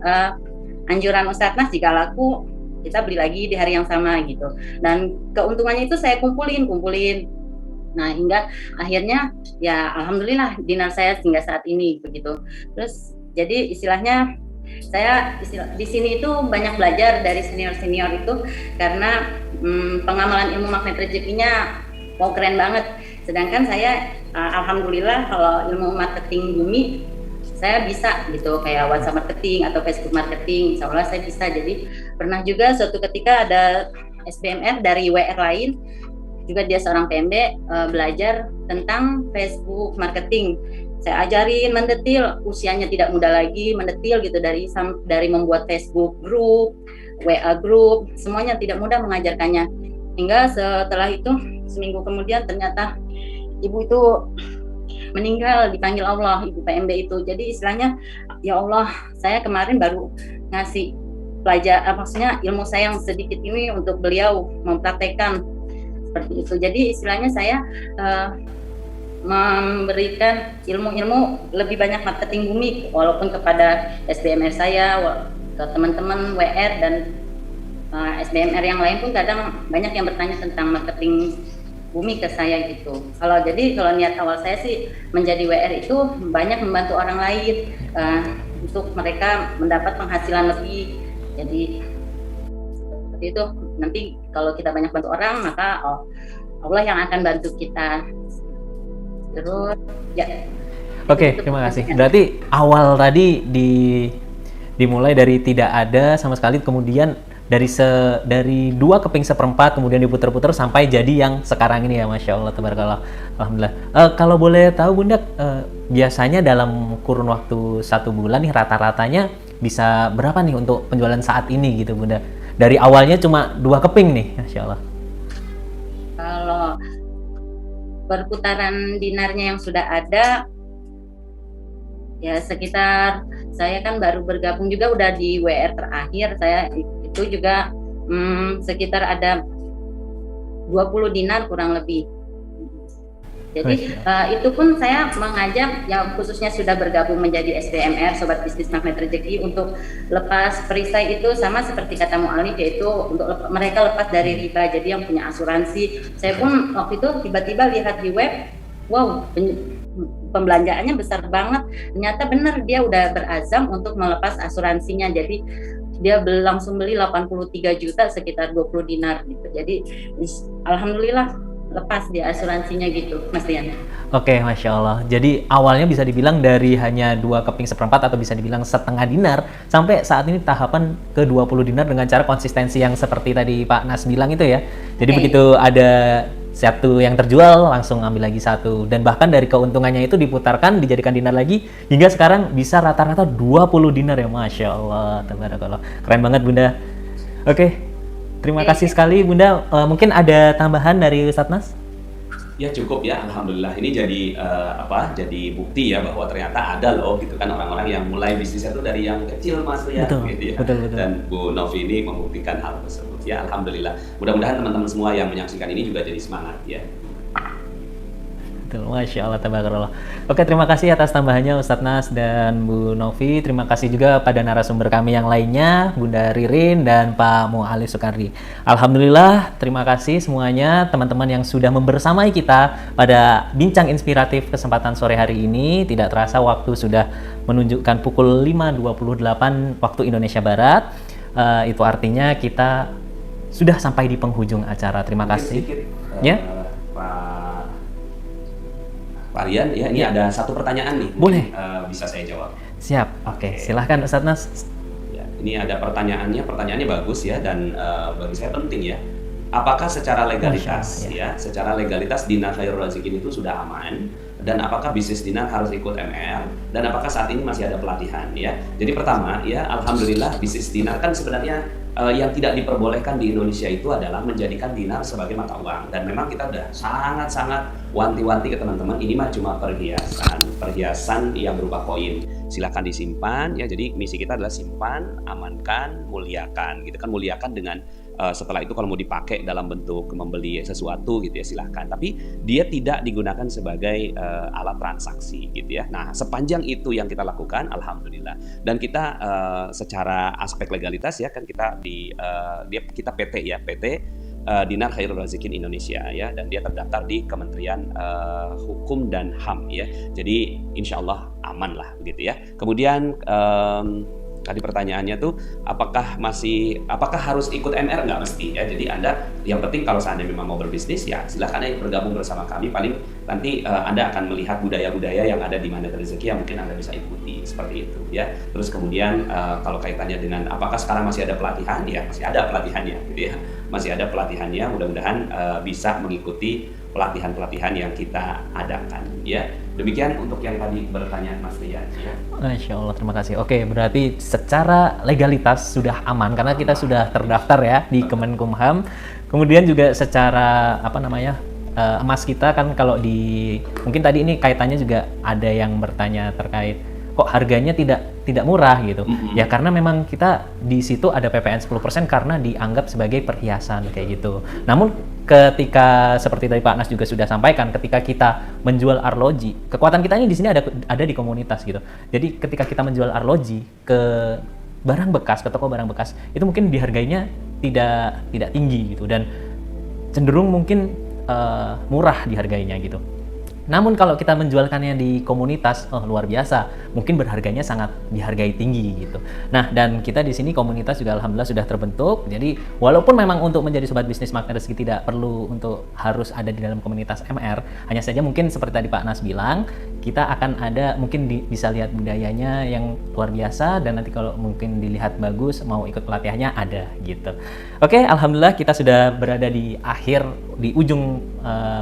Speaker 7: anjuran Ustadz Nas, jika laku kita beli lagi di hari yang sama gitu. Dan keuntungannya itu saya kumpulin. Nah hingga akhirnya ya alhamdulillah dinar saya hingga saat ini begitu. Terus jadi istilahnya saya di sini itu banyak belajar dari senior itu karena pengamalan ilmu Magnet Rezekinya keren banget. Sedangkan saya alhamdulillah kalau ilmu marketing bumi saya bisa gitu, kayak WhatsApp marketing atau Facebook marketing, insya Allah saya bisa. Jadi pernah juga suatu ketika ada SBMR dari WR lain, juga dia seorang PMB belajar tentang Facebook marketing. Saya ajarin mendetil, usianya tidak muda lagi, mendetil gitu, dari membuat Facebook group, WA group, semuanya tidak mudah mengajarkannya. Hingga setelah itu seminggu kemudian ternyata ibu itu meninggal, dipanggil Allah, ibu PMB itu. Jadi istilahnya ya Allah, saya kemarin baru ngasih maksudnya ilmu saya yang sedikit ini untuk beliau mempraktekkan seperti itu. Jadi istilahnya saya memberikan ilmu-ilmu lebih banyak marketing bumi, walaupun kepada SBMR saya, ke teman-teman WR dan SBMR yang lain pun kadang banyak yang bertanya tentang marketing bumi ke saya gitu. Kalau niat awal saya sih menjadi WR itu banyak membantu orang lain untuk mereka mendapat penghasilan lebih. Jadi seperti seperti itu. Nanti kalau kita banyak bantu orang, maka Allah yang akan bantu kita. Terus ya.
Speaker 4: Oke, terima kasih. Berarti awal tadi dimulai dari tidak ada sama sekali, kemudian dari 2 keping seperempat, kemudian diputer-puter sampai jadi yang sekarang ini ya, Masya Allah, tabarakallah, alhamdulillah. Kalau boleh tahu Bunda, biasanya dalam kurun waktu 1 bulan nih rata-ratanya bisa berapa nih untuk penjualan saat ini gitu Bunda? Dari awalnya cuma 2 keping nih, Masya Allah.
Speaker 7: Kalau perputaran dinarnya yang sudah ada, ya sekitar, saya kan baru bergabung juga udah di WR terakhir, saya itu juga sekitar ada 20 dinar kurang lebih. Jadi itu pun saya mengajak yang khususnya sudah bergabung menjadi SBMR, Sobat Bisnis Magnet Rezeki, untuk lepas perisai itu sama seperti kata Mu'alif, yaitu untuk mereka lepas dari riba. Jadi yang punya asuransi, saya pun waktu itu tiba-tiba lihat di web, wow, pembelanjaannya besar banget. Ternyata benar dia udah berazam untuk melepas asuransinya. Jadi dia langsung beli 83 juta sekitar 20 dinar gitu. Jadi alhamdulillah lepas dia asuransinya gitu, Mas Rian.
Speaker 4: Oke, Masya Allah. Jadi awalnya bisa dibilang dari hanya 2 keping seperempat atau bisa dibilang setengah dinar, sampai saat ini tahapan ke 20 dinar dengan cara konsistensi yang seperti tadi Pak Nas bilang itu ya. Jadi begitu ada satu yang terjual, langsung ambil lagi satu. Dan bahkan dari keuntungannya itu diputarkan, dijadikan dinar lagi, hingga sekarang bisa rata-rata 20 dinar ya, Masya Allah. Tabarakallah. Keren banget Bunda. Oke, terima kasih sekali Bunda. Mungkin ada tambahan dari Ustadz Nas?
Speaker 3: Ya cukup ya, alhamdulillah. Ini jadi jadi bukti ya bahwa ternyata ada loh gitu kan orang-orang yang mulai bisnisnya itu dari yang kecil, Mas ya.
Speaker 4: Betul,
Speaker 3: gitu ya.
Speaker 4: betul.
Speaker 3: Dan Bu Novi ini membuktikan hal tersebut ya, alhamdulillah. Mudah-mudahan teman-teman semua yang menyaksikan ini juga jadi semangat ya.
Speaker 4: Betul, Masya Allah, tabarakallah. Oke, terima kasih atas tambahannya Ustadz Nas dan Bu Novi. Terima kasih juga pada narasumber kami yang lainnya, Bunda Ririn dan Pak Mu'alif Soekardi. Alhamdulillah, terima kasih semuanya teman-teman yang sudah membersamai kita pada bincang inspiratif kesempatan sore hari ini. Tidak terasa waktu sudah menunjukkan pukul 5.28 waktu Indonesia Barat. Itu artinya kita sudah sampai di penghujung acara. Terima kasih. Ya.
Speaker 3: Pak Rian, ya ini ada satu pertanyaan nih.
Speaker 4: Boleh.
Speaker 3: Bisa saya jawab.
Speaker 4: Siap. Oke. Silahkan Ustadz Nas.
Speaker 3: Ya, ini ada pertanyaannya bagus ya, dan bagi saya penting ya. Apakah secara legalitas secara legalitas Dinar Khairul Razikin itu sudah aman, dan apakah bisnis dinar harus ikut MR, dan apakah saat ini masih ada pelatihan ya. Jadi pertama ya, alhamdulillah bisnis dinar kan sebenarnya yang tidak diperbolehkan di Indonesia itu adalah menjadikan dinar sebagai mata uang, dan memang kita udah sangat-sangat wanti-wanti ke teman-teman, ini mah cuma perhiasan yang berupa koin, silahkan disimpan ya. Jadi misi kita adalah simpan, amankan, muliakan gitu kan. Muliakan dengan setelah itu kalau mau dipakai dalam bentuk membeli sesuatu gitu ya, silahkan, tapi dia tidak digunakan sebagai alat transaksi gitu ya. Nah, sepanjang itu yang kita lakukan, alhamdulillah. Dan kita secara aspek legalitas ya kan, kita kita PT ya, PT Dinar Khairul Razikin Indonesia ya, dan dia terdaftar di Kementerian Hukum dan HAM ya. Jadi insya Allah aman lah gitu ya. Kemudian tadi pertanyaannya tuh apakah harus ikut MR? Nggak mesti ya. Jadi Anda yang penting kalau seandainya memang mau berbisnis ya silahkan aja bergabung bersama kami. Paling nanti Anda akan melihat budaya-budaya yang ada di Magnet Rezeki yang mungkin Anda bisa ikuti seperti itu ya. Terus kemudian kalau kaitannya dengan apakah sekarang masih ada pelatihan, ya masih ada pelatihannya gitu ya. Masih ada pelatihannya, mudah-mudahan bisa mengikuti pelatihan-pelatihan yang kita adakan ya. Demikian untuk yang tadi bertanya Mas Rian ya.
Speaker 4: Masya Allah, terima kasih. Oke, berarti secara legalitas sudah aman karena kita sudah terdaftar ya di Kemenkumham. Kemudian juga secara emas kita kan, kalau di mungkin tadi ini kaitannya juga ada yang bertanya terkait kok harganya tidak murah gitu. Ya karena memang kita di situ ada PPN 10% karena dianggap sebagai perhiasan kayak gitu. Namun ketika seperti tadi Pak Nas juga sudah sampaikan, ketika kita menjual arloji, kekuatan kita ini di sini ada di komunitas gitu. Jadi ketika kita menjual arloji ke barang bekas, ke toko barang bekas, itu mungkin dihargainya tidak tinggi gitu, dan cenderung mungkin murah dihargainya gitu. Namun kalau kita menjualkannya di komunitas, oh luar biasa, mungkin berharganya sangat dihargai tinggi gitu. Nah, dan kita di sini komunitas juga alhamdulillah sudah terbentuk. Jadi walaupun memang untuk menjadi sobat bisnis Magnet Rezeki tidak perlu untuk harus ada di dalam komunitas MR, hanya saja mungkin seperti tadi Pak Nas bilang, kita akan ada mungkin bisa lihat budayanya yang luar biasa, dan nanti kalau mungkin dilihat bagus mau ikut pelatihannya ada gitu. Oke, alhamdulillah kita sudah berada di ujung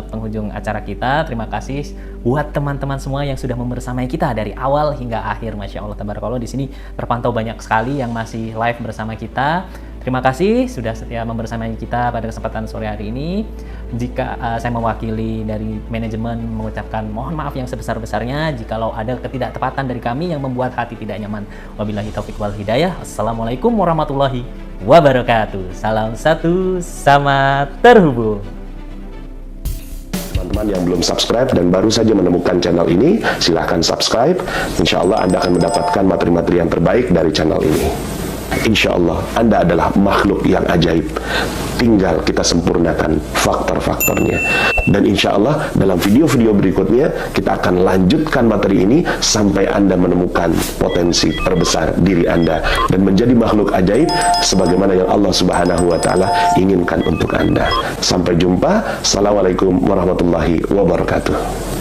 Speaker 4: penghujung acara kita. Terima kasih buat teman-teman semua yang sudah membersamai kita dari awal hingga akhir. Masya Allah tabarakallah, di sini terpantau banyak sekali yang masih live bersama kita. Terima kasih sudah setia membersamai kita pada kesempatan sore hari ini. Jika saya mewakili dari manajemen mengucapkan mohon maaf yang sebesar-besarnya jikalau ada ketidaktepatan dari kami yang membuat hati tidak nyaman. Wabillahi taufiq wal hidayah. Assalamualaikum warahmatullahi wabarakatuh. Salam satu, sama terhubung.
Speaker 1: Teman-teman yang belum subscribe dan baru saja menemukan channel ini, silahkan subscribe. Insya Allah Anda akan mendapatkan materi-materi yang terbaik dari channel ini. Insya Allah Anda adalah makhluk yang ajaib. Tinggal kita sempurnakan faktor-faktornya. Dan insya Allah dalam video-video berikutnya kita akan lanjutkan materi ini sampai Anda menemukan potensi terbesar diri Anda dan menjadi makhluk ajaib sebagaimana yang Allah Subhanahu wa Ta'ala inginkan untuk Anda. Sampai jumpa. Assalamualaikum warahmatullahi wabarakatuh.